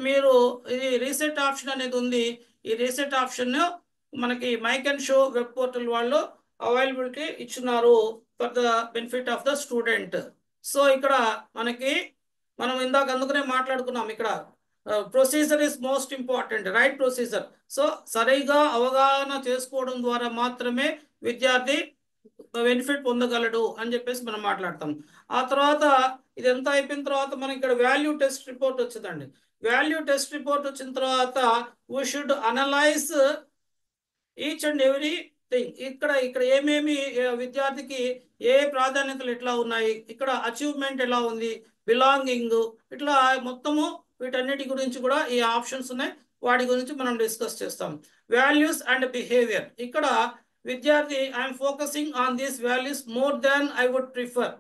మీరు ఇది రీసెట్ ఆప్షన్ అనేది ఉంది. ఈ రీసెట్ ఆప్షన్ మనకి mike and show web portal వాళ్ళు అవైలబిలిటీ ఇచ్చినారు for the benefit of the student. So ఇక్కడ మనం ఇందాక అందుకనే మాట్లాడుకున్నాం, ఇక్కడ procedure is most important, right procedure. So సరిగా అవగాహన చేసుకోవడం ద్వారా మాత్రమే విద్యార్థి బెనిఫిట్ పొందగలడు అని చెప్పేసి మనం మాట్లాడతాం. ఆ తర్వాత ఇదంతా అయిపోయిన తర్వాత మనకి ఇక్కడ వాల్యూ టెస్ట్ రిపోర్ట్ వచ్చిందండి. వాల్యూ టెస్ట్ రిపోర్ట్ వచ్చిన తర్వాత we should analyse each and every thing. ఇక్కడ ఏమేమి విద్యార్థికి ఏ ప్రాధాన్యతలు ఎట్లా ఉన్నాయి, ఇక్కడ అచీవ్మెంట్ ఎలా ఉంది, బిలాంగింగ్, ఇట్లా మొత్తము వీటన్నిటి గురించి కూడా ఈ ఆప్షన్స్ ఉన్నాయి. వాటి గురించి మనం డిస్కస్ చేస్తాం. వాల్యూస్ అండ్ బిహేవియర్, ఇక్కడ విద్యార్థి I'm focusing on these values more than I would prefer.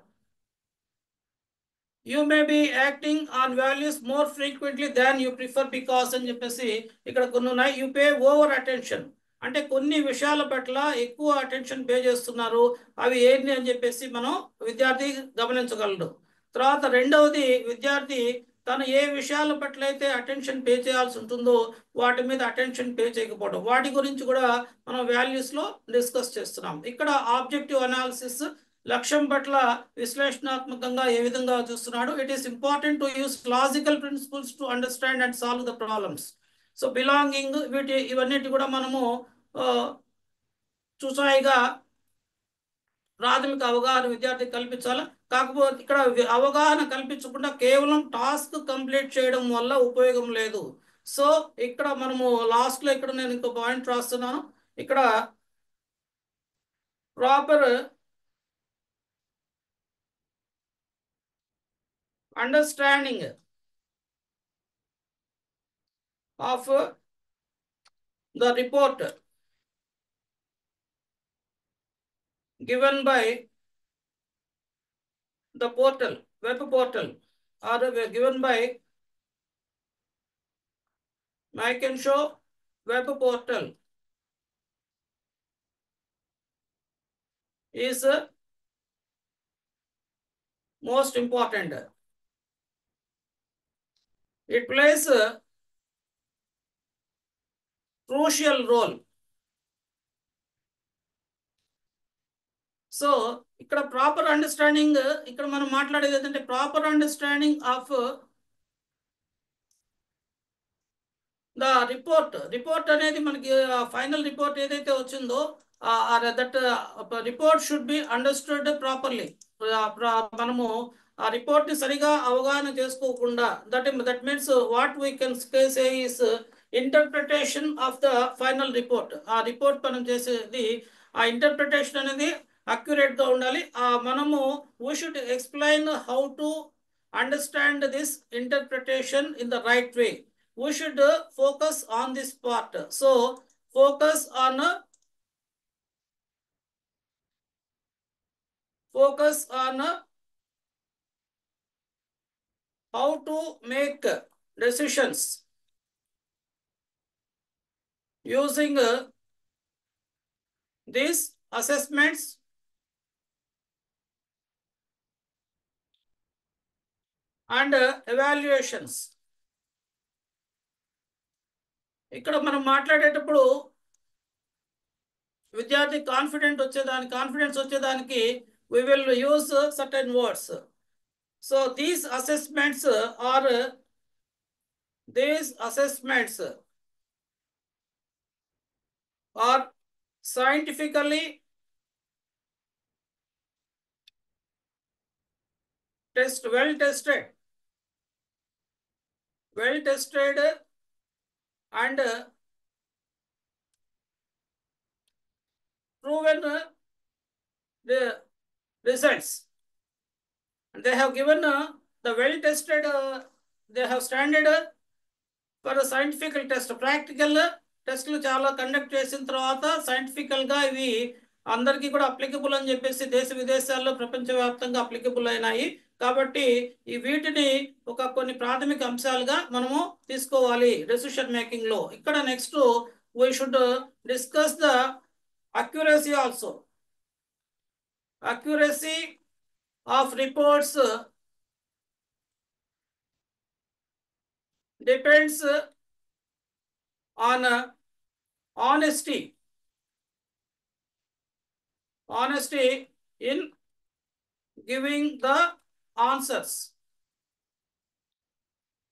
You may be acting on values more frequently than you prefer because అని చెప్పేసి ఇక్కడ కొన్ని ఉన్నాయి. యూ పే ఓవర్ అటెన్షన్ అంటే కొన్ని విషయాల పట్ల ఎక్కువ అటెన్షన్ పే చేస్తున్నారు, అవి ఏంటి అని చెప్పేసి మనం విద్యార్థి గమనించగలడు. తర్వాత రెండవది, విద్యార్థి తను ఏ విషయాల పట్ల అయితే అటెన్షన్ పే చేయాల్సి ఉంటుందో వాటి మీద అటెన్షన్ పే చేయకపోవడం, వాటి గురించి కూడా మనం వాల్యూస్లో డిస్కస్ చేస్తున్నాం. ఇక్కడ ఆబ్జెక్టివ్ అనాలిసిస్ లక్ష్యం పట్ల విశ్లేషణాత్మకంగా ఏ విధంగా చూస్తున్నాడు. It is important to use logical principles to understand and solve the problems. So belonging ఇవన్నిటి కూడా మనము చూసాయిగా ప్రాథమిక అవగాహన విద్యార్థి కల్పించాలి. కాకపోతే ఇక్కడ అవగాహన కల్పించకుండా కేవలం టాస్క్ కంప్లీట్ చేయడం వల్ల ఉపయోగం లేదు. సో ఇక్కడ మనము లాస్ట్లో ఇక్కడ నేను ఇంకో పాయింట్ రాస్తున్నాను. ఇక్కడ proper understanding of the report given by the portal, web portal, or given by McInshow web portal is most important. It plays a crucial role. So ఇక్కడ ప్రాపర్ అండర్స్టాండింగ్, ఇక్కడ మనం మాట్లాడేది ఏంటంటే proper understanding of the report అనేది మనకి final report ఏదైతే వచ్చిందో that report should be understood properly. మనము ఆ రిపోర్ట్ ని సరిగా అవగాహన చేసుకోకుండా that means what we can say is interpretation of the final report. ఆ రిపోర్ట్ మనం చేసేది ఆ ఇంటర్ప్రిటేషన్ అనేది అక్యురేట్ గా ఉండాలి. మనము we should explain how to understand this interpretation in the right way. We should focus on this part. So focus on how to make decisions using these assessments and evaluations. ఇక్కడ మనం మాట్లాడేటప్పుడు విద్యార్థి confidence వచ్చేదానికి we will use certain words. So these assessments are scientifically well tested and proven the results. They have given the well tested, they have standard for a scientific test. Practical టెస్ట్లు చాలా conduct చేసిన తర్వాత సైంటిఫికల్ గా ఇవి అందరికీ కూడా applicable అని చెప్పేసి దేశ విదేశాల్లో ప్రపంచవ్యాప్తంగా అప్లికబుల్ అయినాయి. కాబట్టి ఈ వీటిని కొన్ని ప్రాథమిక అంశాలుగా మనము తీసుకోవాలి డెసిషన్ మేకింగ్ లో. ఇక్కడ next we should discuss the accuracy also. Accuracy of reports depends on honesty in giving the answers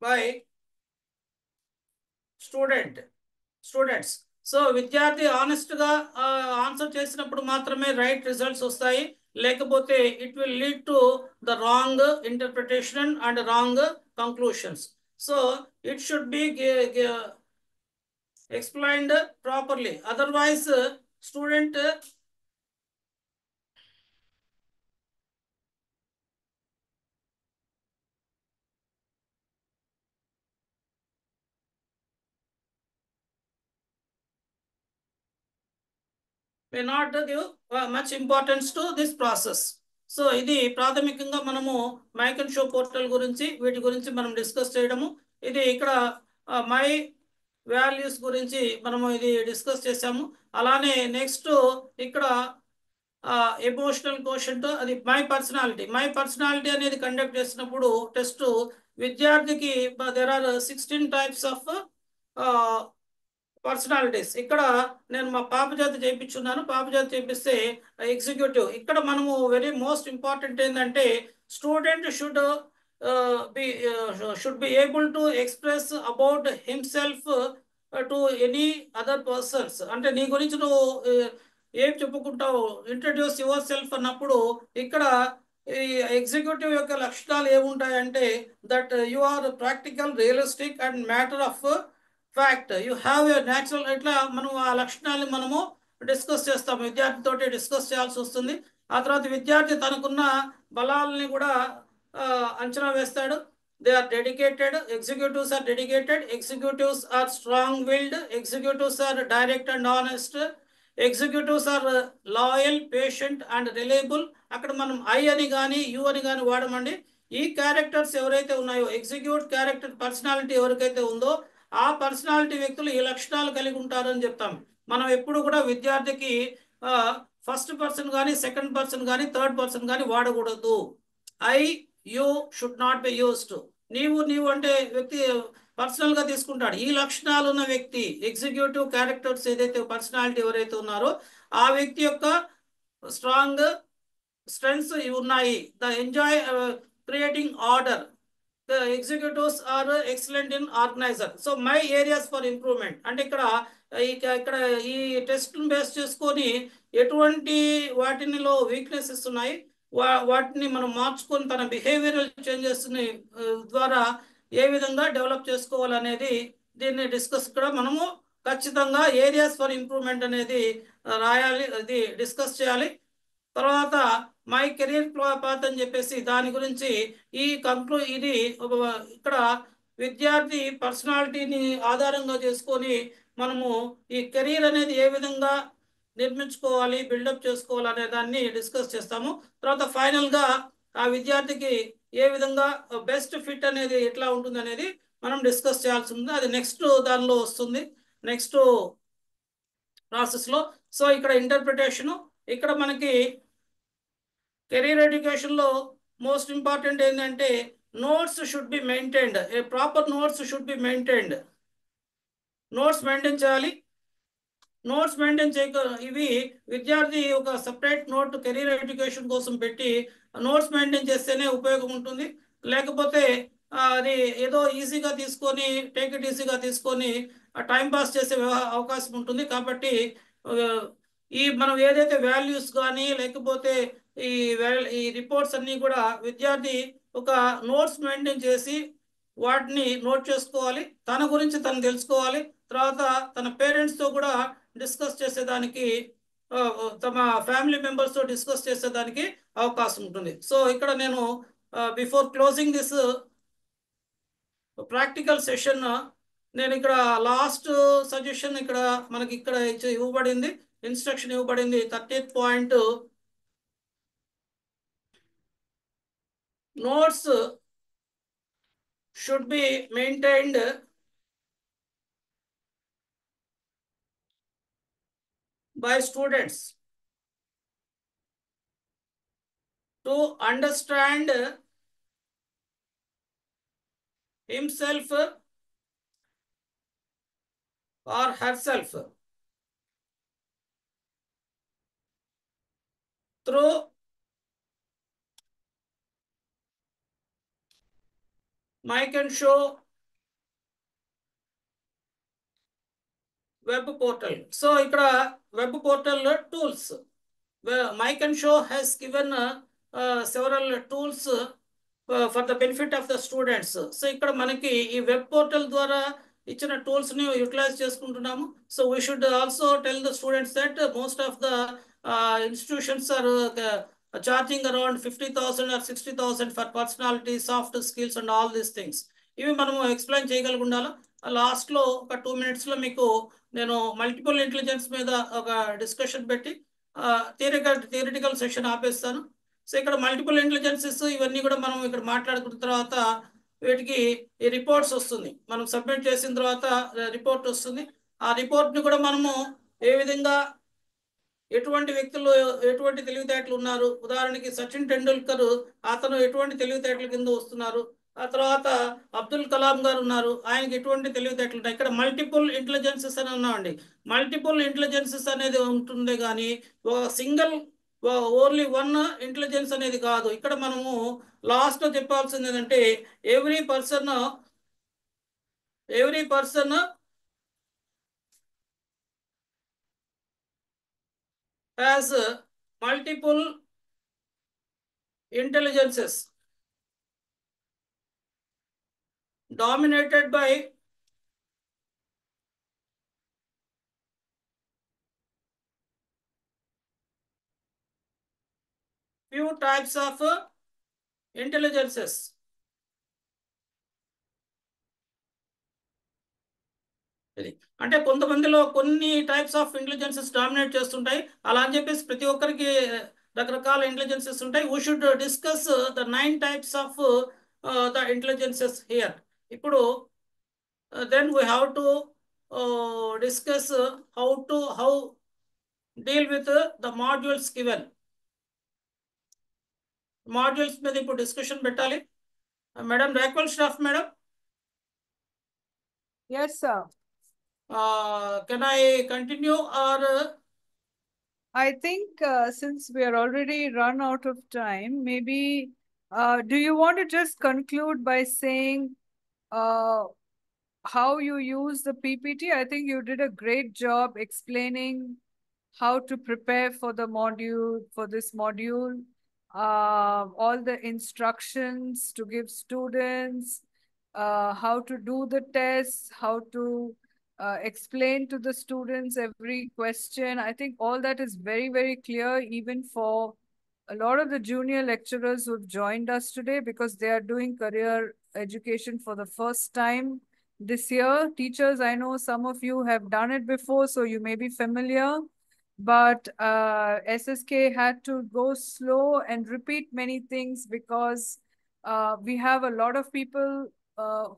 by students. So విద్యార్థి ఆనెస్ట్ గా ఆన్సర్ చేసినప్పుడు మాత్రమే రైట్ రిజల్ట్స్ వస్తాయి, లేకపోతే it will lead to the wrong interpretation and wrong conclusions. So it should B explained properly. Otherwise student may not give much importance to this process. So ఇది ప్రాథమికంగా మనము mic and show portal గురించి వీటి గురించి మనం discuss చేయడము. ఇది ఇక్కడ మై వాల్యూస్ గురించి మనము ఇది డిస్కస్ చేసాము. అలానే నెక్స్ట్ ఇక్కడ ఎమోషనల్ కోషంట్, అది మై పర్సనాలిటీ అనేది కండక్ట్ చేసినప్పుడు టెస్ట్ విద్యార్థికి there are 16 types of personalities. ఇక్కడ నేను మా పాప చేత చేయించున్నాను. పాప చేత చేపిస్తే ఎగ్జిక్యూటివ్. ఇక్కడ మనము వెరీ మోస్ట్ ఇంపార్టెంట్ ఏంటంటే student should be able to express about himself to any other persons. అంటే నీ గురించి నువ్వు ఏం చెప్పుకుంటావు, ఇంట్రడ్యూస్ యువర్ సెల్ఫ్ అన్నప్పుడు ఇక్కడ ఈ ఎగ్జిక్యూటివ్ యొక్క లక్షణాలు ఏముంటాయంటే that you are practical, realistic and matter of fact. You have a natural. ఇట్లా మనం ఆ లక్షణాలను మనము డిస్కస్ చేస్తాము, విద్యార్థితోటి డిస్కస్ చేయాల్సి వస్తుంది. ఆ తర్వాత విద్యార్థి తనకున్న బలాలని కూడా అంచనా వేస్తాడు. They are dedicated. Executives are dedicated. Executives are strong willed. Executives are direct and honest. Executives are loyal, patient and reliable. అక్కడ మనం ఐ అని కానీ యు అని కానీ వాడమండి. ఈ క్యారెక్టర్స్ ఎవరైతే ఉన్నాయో, ఎగ్జిక్యూట్ క్యారెక్టర్ పర్సనాలిటీ ఎవరికైతే ఉందో ఆ పర్సనాలిటీ వ్యక్తులు ఈ లక్షణాలు కలిగి ఉంటారని చెప్తాం. మనం ఎప్పుడు కూడా విద్యార్థికి ఫస్ట్ పర్సన్ కానీ, సెకండ్ పర్సన్ కానీ, థర్డ్ పర్సన్ కానీ వాడకూడదు. I, you should not be used. నీవు అంటే వ్యక్తి పర్సనల్ గా తీసుకుంటాడు. ఈ లక్షణాలు ఉన్న వ్యక్తి, ఎగ్జిక్యూటివ్ క్యారెక్టర్స్ ఏదైతే పర్సనాలిటీ ఎవరైతే ఉన్నారో ఆ వ్యక్తి యొక్క స్ట్రాంగ్ స్ట్రెంగ్స్ ఉన్నాయి. The enjoy creating order. The executives are excellent in organizer. So my areas for improvement. అంటే ఇక్కడ ఈ టెస్ట్ బేస్ చేసుకొని ఎటువంటి వాటినిలో వీక్నెసెస్ ఉన్నాయి, వాటిని మనం మార్చుకొని తన బిహేవియరల్ చేంజెస్ ద్వారా ఏ విధంగా డెవలప్ చేసుకోవాలనేది దీన్ని డిస్కస్ ఇక్కడ మనము ఖచ్చితంగా ఏరియాస్ ఫర్ ఇంప్రూవ్మెంట్ అనేది రాయాలి, అది డిస్కస్ చేయాలి. తర్వాత మై కెరీర్ పాత్ అని చెప్పేసి దాని గురించి ఇది ఇక్కడ విద్యార్థి పర్సనాలిటీని ఆధారంగా చేసుకొని మనము ఈ కెరీర్ అనేది ఏ విధంగా నిర్మించుకోవాలి, బిల్డప్ చేసుకోవాలి అనే దాన్ని డిస్కస్ చేస్తాము. తర్వాత ఫైనల్గా ఆ విద్యార్థికి ఏ విధంగా బెస్ట్ ఫిట్ అనేది ఎట్లా ఉంటుంది అనేది మనం డిస్కస్ చేయాల్సి ఉంది. అది నెక్స్ట్ దానిలో వస్తుంది, నెక్స్ట్ ప్రాసెస్లో. సో ఇక్కడ ఇంటర్ప్రిటేషను, ఇక్కడ మనకి కెరీర్ ఎడ్యుకేషన్లో మోస్ట్ ఇంపార్టెంట్ ఏంటంటే notes should be maintained. A proper notes should be maintained. Notes maintain చేయాలి. నోట్స్ మెయింటైన్ ఇవి విద్యార్థి ఒక సపరేట్ నోట్ కెరీర్ ఎడ్యుకేషన్ కోసం పెట్టి నోట్స్ మెయింటైన్ చేస్తేనే ఉపయోగం ఉంటుంది. లేకపోతే అది ఏదో ఈజీగా తీసుకొని టేక్ ఇట్ ఈజీగా తీసుకొని టైం పాస్ చేసే అవకాశం ఉంటుంది. కాబట్టి మనం ఏదైతే వాల్యూస్ కానీ లేకపోతే ఈ రిపోర్ట్స్ అన్నీ కూడా విద్యార్థి ఒక నోట్స్ మెయింటైన్ చేసి వాటిని నోట్ చేసుకోవాలి. తన గురించి తను తెలుసుకోవాలి. తర్వాత తన పేరెంట్స్తో కూడా డిస్కస్ చేసేదానికి, తమ ఫ్యామిలీ మెంబర్స్తో డిస్కస్ చేసేదానికి అవకాశం ఉంటుంది. సో ఇక్కడ నేను before closing this practical session, నేను ఇక్కడ లాస్ట్ సజెషన్ ఇక్కడ మనకి ఇక్కడ ఇవ్వబడింది, ఇన్స్ట్రక్షన్ ఇవ్వబడింది 30th point. Notes should be maintained by students to understand himself or herself through Mike and Show web portal. So ఇక్కడ web portal tools, Mike and Show has given several tools for the benefit of the students. So ఇక్కడ మనకి ఈ web portal ద్వారా ఇచ్చిన tools ని utilise చేసుకుంటున్నాము. So we should also tell the students that most of the institutions are charging around 50,000 or 60,000 for personality, soft skills and all these things. ఇవి మనము explain చేయగలుగుండాలి. లాస్ట్లో ఒక 2 minutesలో మీకు నేను మల్టిపుల్ ఇంటెలిజెన్స్ మీద ఒక డిస్కషన్ పెట్టి థియరిటికల్ సెషన్ ఆపేస్తాను. సో ఇక్కడ మల్టిపుల్ ఇంటెలిజెన్సెస్ ఇవన్నీ కూడా మనం ఇక్కడ మాట్లాడుకున్న తర్వాత వీటికి ఈ రిపోర్ట్స్ వస్తుంది. మనం సబ్మిట్ చేసిన తర్వాత రిపోర్ట్ వస్తుంది. ఆ రిపోర్ట్ని కూడా మనము ఏ విధంగా ఎటువంటి వ్యక్తులు ఎటువంటి తెలివితేటలు ఉన్నారు, ఉదాహరణకి సచిన్ టెండూల్కర్ అతను ఎటువంటి తెలివితేటల కింద వస్తున్నారు, ఆ తర్వాత అబ్దుల్ కలాం గారు ఉన్నారు, ఆయనకి ఎటువంటి తెలివితేటలు ఉంటాయి. ఇక్కడ మల్టిపుల్ ఇంటెలిజెన్సెస్ అని ఉన్నామండి. మల్టిపుల్ ఇంటెలిజెన్సెస్ అనేది ఉంటుంది కానీ సింగిల్ ఓన్లీ వన్ ఇంటెలిజెన్స్ అనేది కాదు. ఇక్కడ మనము లాస్ట్ చెప్పాల్సింది ఏంటంటే every person has multiple intelligences dominated by few types of intelligences. అంటే కొంతమందిలో కొన్ని టైప్స్ ఆఫ్ ఇంటెలిజెన్సెస్ డామినేట్ చేస్తుంటాయి. అలా అని చెప్పేసి ప్రతి ఒక్కరికి రకరకాల ఇంటెలిజెన్సెస్ ఉంటాయి. We should discuss the 9 types of the intelligences here. ఇప్పుడు then we have to discuss how deal with the modules given. Modules మీద ఇప్పుడు డిస్కషన్ పెట్టాలి. మేడం రేక్వెల్ staff madam. Yes, sir. Can I continue or? I think since we are already run out of time, maybe do you want to just conclude by saying how you use the PPT? I think you did a great job explaining how to prepare for this module, all the instructions to give students, how to do the tests, how to explain to the students every question. I think all that is very, very clear, even for a lot of the junior lecturers who've joined us today, because they are doing career education for the first time this year. Teachers, I know some of you have done it before, so you may be familiar. But SSK had to go slow and repeat many things because we have a lot of people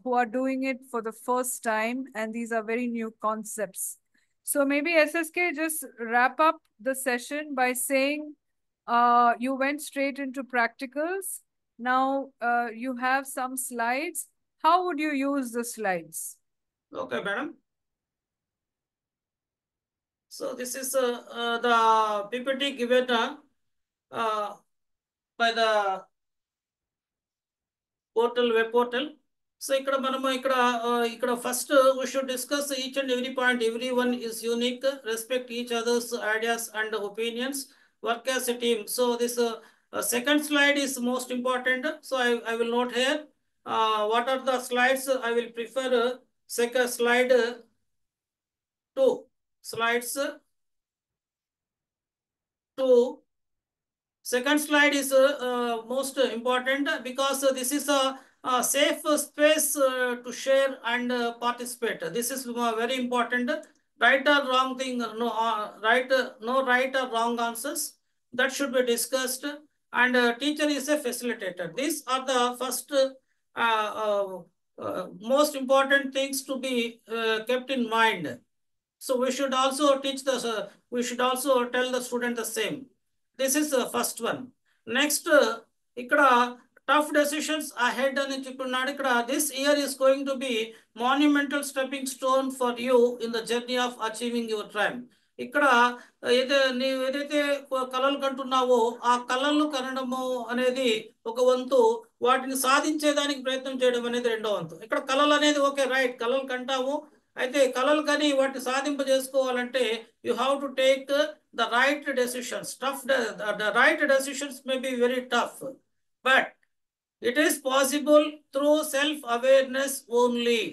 who are doing it for the first time, and these are very new concepts. So maybe SSK just wrap up the session by saying you went straight into practicals. Now you have some slides. How would you use the slides? Okay, madam. So this is the PPT given by the web portal. So ఇక్కడ మనము ఇక్కడ first we should discuss each and every point. Everyone is unique. Respect each other's ideas and opinions. Work as a team. So this second slide is most important. So I will note here. What are the slides? I will prefer second slide 2. Slides 2. Second slide is most important because this is a safe space to share and participate. This is very important. Right or wrong thing, no right or wrong answers. That should be discussed. And teacher is a facilitator. These are the first most important things to be kept in mind. So we should also we should also tell the student the same. This is the first one. Next, ikkada tough decisions ahead ani cheppunnadu. Ikkada this year is going to be monumental stepping stone for you in the journey of achieving your dream. ఇక్కడ నీవు ఏదైతే కళలు కంటున్నావో ఆ కళలు కనడము అనేది ఒక వంతు, వాటిని సాధించేదానికి ప్రయత్నం చేయడం అనేది రెండో వంతు. ఇక్కడ కళలు అనేది ఓకే రైట్, కళలు కంటాము, అయితే కళలు కానీ వాటిని సాధింపజేసుకోవాలంటే you have to take the right decisions. The right decisions may be very tough, but it is possible through self-awareness only.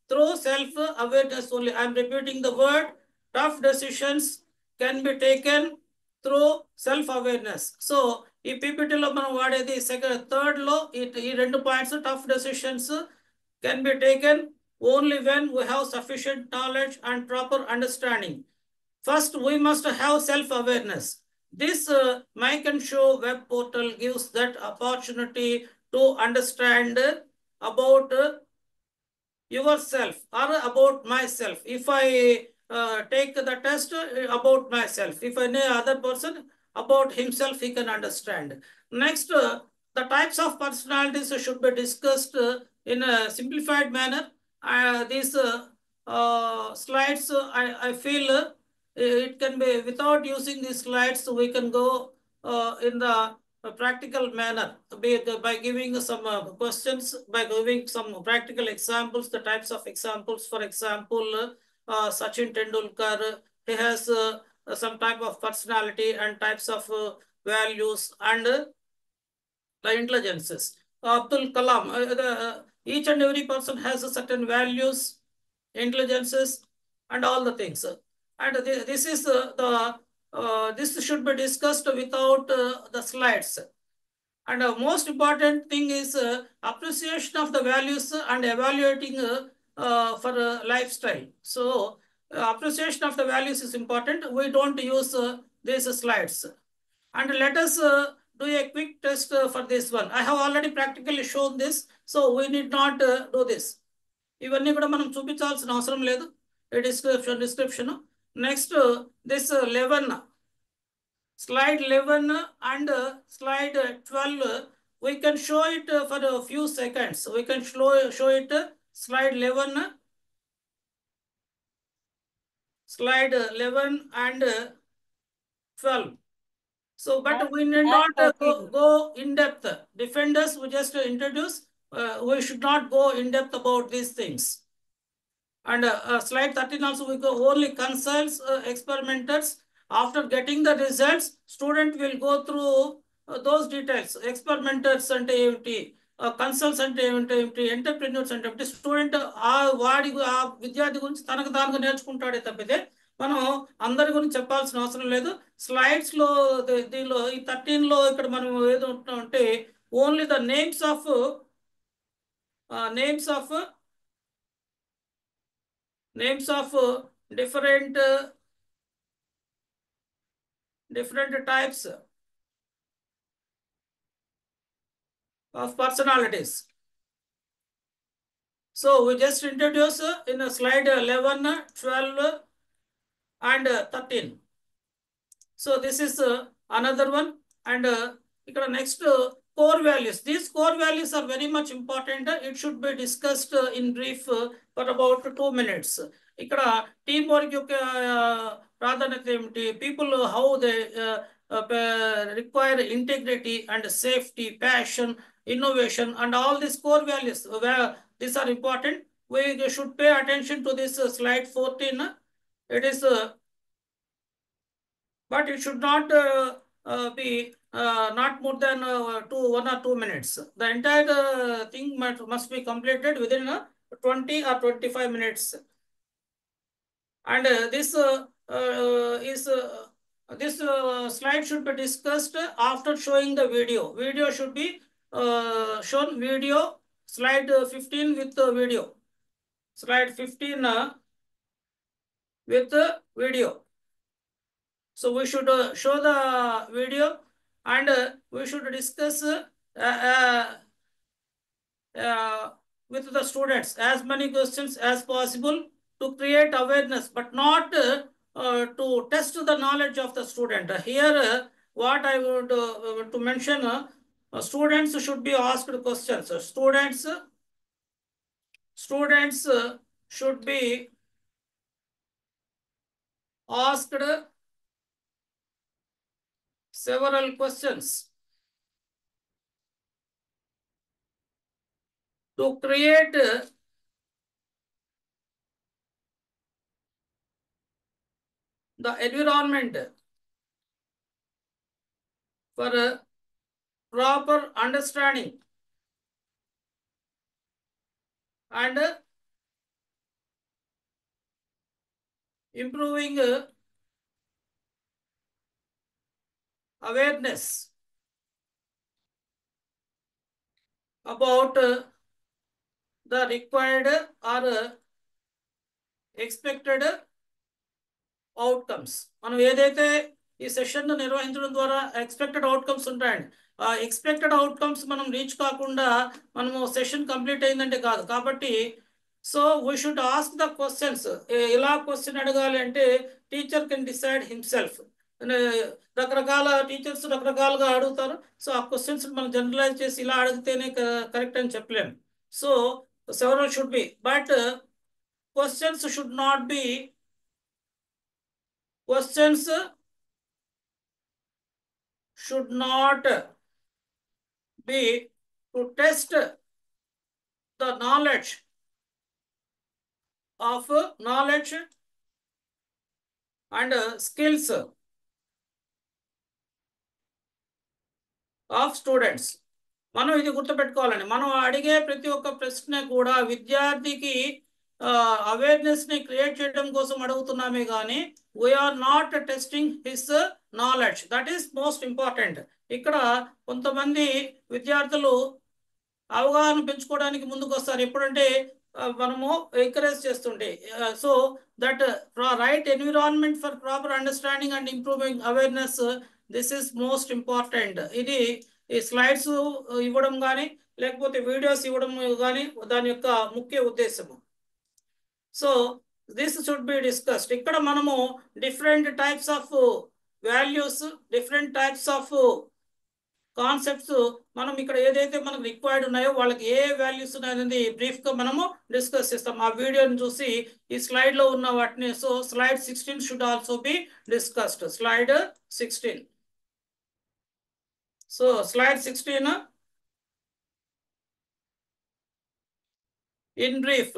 Through self-awareness only. I am repeating the word. Tough decisions can be taken through self-awareness. So, ఈ PPT లో మనం వాడేది third లో ఈ 2 points, tough decisions can be taken only when we have sufficient knowledge and proper understanding. First, we must have self-awareness. This Mike and Show web portal gives that opportunity to understand about yourself or about myself. If I take the test about myself, if I know other person about himself, he can understand. Next, the types of personalities should be discussed in a simplified manner. These slides, I feel it can be, without using these slides, we can go in the a practical manner by giving some questions, by giving some practical examples, the types of examples. For example, Sachin Tendulkar, he has some type of personality and types of values and the intelligences. Abdul Kalam, each and every person has a certain values, intelligences, and all the things. And this is this should be discussed without the slides. And most important thing is appreciation of the values and evaluating for lifestyle. So appreciation of the values is important. We don't use these slides. And let us do a quick test for this one. I have already practically shown this, so we need not do this. ఇవన్నీ కూడా మనం చూపించాల్సిన అవసరం లేదు. ఈ description next this 11 slide 11 and slide 12, we can show it for a few seconds. We can show it slide 11, slide 11 and 12. So, but we need not go in depth. Defenders, we just introduce. We should not go in depth about these things. And slide 13 also, we go only consults experimenters. After getting the results, student will go through those details. Experimenters ante emti, consults ante emti, entrepreneurs ante emti. Student వాడి విద్యార్థి గురించి తనకు తానుగా నేర్చుకుంటాడే తప్పితే మనం అందరి గురించి చెప్పాల్సిన అవసరం లేదు. స్లైడ్స్ లో దీనిలో ఈ 13 లో ఇక్కడ మనం ఏదో ఉంటున్నామంటే only the names of different types of personalities. So we just introduce in slide 11, 12 and 13. So this is another one. And next core values. These core values are very much important. It should be discussed in brief for about 2 minutes. ఇక్కడ team work యొక్క ప్రాధాన్యత ఏమిటి, people how they require integrity and safety, passion, innovation, and all these core values, these are important. We should pay attention to this slide 14. It is but it should not be not more than 1 or 2 minutes. The entire thing must be completed within 20 or 25 minutes. And this slide should be discussed after showing the video. Video should be shown video. Slide 15 with the video. Slide 15 with the video. So we should show the video and we should discuss with the students as many questions as possible to create awareness, but not to test the knowledge of the student. Here, what I would to mention, students should be asked questions. Students should be asked several questions to create the environment for proper understanding and improving awareness about the required or expected outcomes. మనం ఏదైతే ఈ session నిర్వహించడం ద్వారా expected outcomes ఉంటాయండి. ఆ expected outcomes మనం reach కాకుండా మనము సెషన్ కంప్లీట్ అయిందంటే కాదు. కాబట్టి so we should ask the questions. ఎలా క్వశ్చన్ అడగాలి అంటే టీచర్ కెన్ డిసైడ్ హిమ్సెల్ఫ్. రకరకాల టీచర్స్ రకరకాలుగా అడుగుతారు. సో ఆ క్వశ్చన్స్ మనం జనరలైజ్ చేసి ఇలా అడిగితేనే కరెక్ట్ అని చెప్పలేము. So several should be, but questions should not be questions should not be to test the knowledge and skills of students. మనం ఇది గుర్తుపెట్టుకోవాలండి. మనం అడిగే ప్రతి ఒక్క ప్రశ్న కూడా విద్యార్థికి అవేర్నెస్ ని క్రియేట్ చేయడం కోసం అడుగుతున్నామే కానీ we're not testing his knowledge. That is most important. ఇక్కడ కొంతమంది విద్యార్థులు అవగాహన పెంచుకోవడానికి ముందుకు వస్తారు ఎప్పుడంటే మనము ఎంకరేజ్ చేస్తుంటే. So that right environment for proper understanding and improving awareness, this is most important. ఇది ఈ స్లైడ్స్ ఇవ్వడం కానీ లేకపోతే వీడియోస్ ఇవ్వడం కానీ దాని యొక్క ముఖ్య ఉద్దేశము. So this should be discussed. ఇక్కడ మనము different types of values, different types of concepts మనం ఇక్కడ ఏదైతే మనకు రిక్వైర్డ్ ఉన్నాయో వాళ్ళకి ఏ వాల్యూస్ అనేది బ్రీఫ్ గా మనము డిస్కస్ చేస్తాం. ఆ వీడియోని చూసి ఈ స్లైడ్ లో ఉన్న వాటిని. So slide 16 should also be discussed. Slide 16. So slide 16 in brief.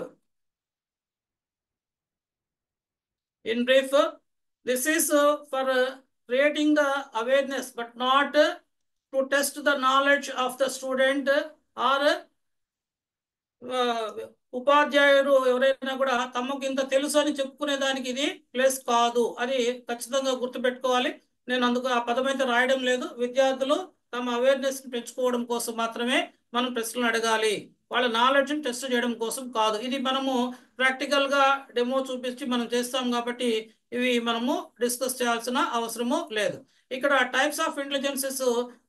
This is for creating the awareness but not to test the knowledge of the student or ఉపాధ్యాయుడు ఎవరైనా కూడా తమకు ఇంత తెలుసు అని చెప్పుకునే దానికి ఇది ప్లేస్ కాదు. అది ఖచ్చితంగా గుర్తుపెట్టుకోవాలి. నేను అందుకు ఆ పదం అయితే రాయడం లేదు. విద్యార్థులు తమ అవేర్నెస్ పెంచుకోవడం కోసం మాత్రమే మనం ప్రశ్నలు అడగాలి, వాళ్ళ నాలెడ్జ్ని టెస్ట్ చేయడం కోసం కాదు. ఇది మనము ప్రాక్టికల్గా డెమో చూపించి మనం చేస్తాం కాబట్టి ఇవి మనము డిస్కస్ చేయాల్సిన అవసరము లేదు. ఇక్కడ types of intelligences,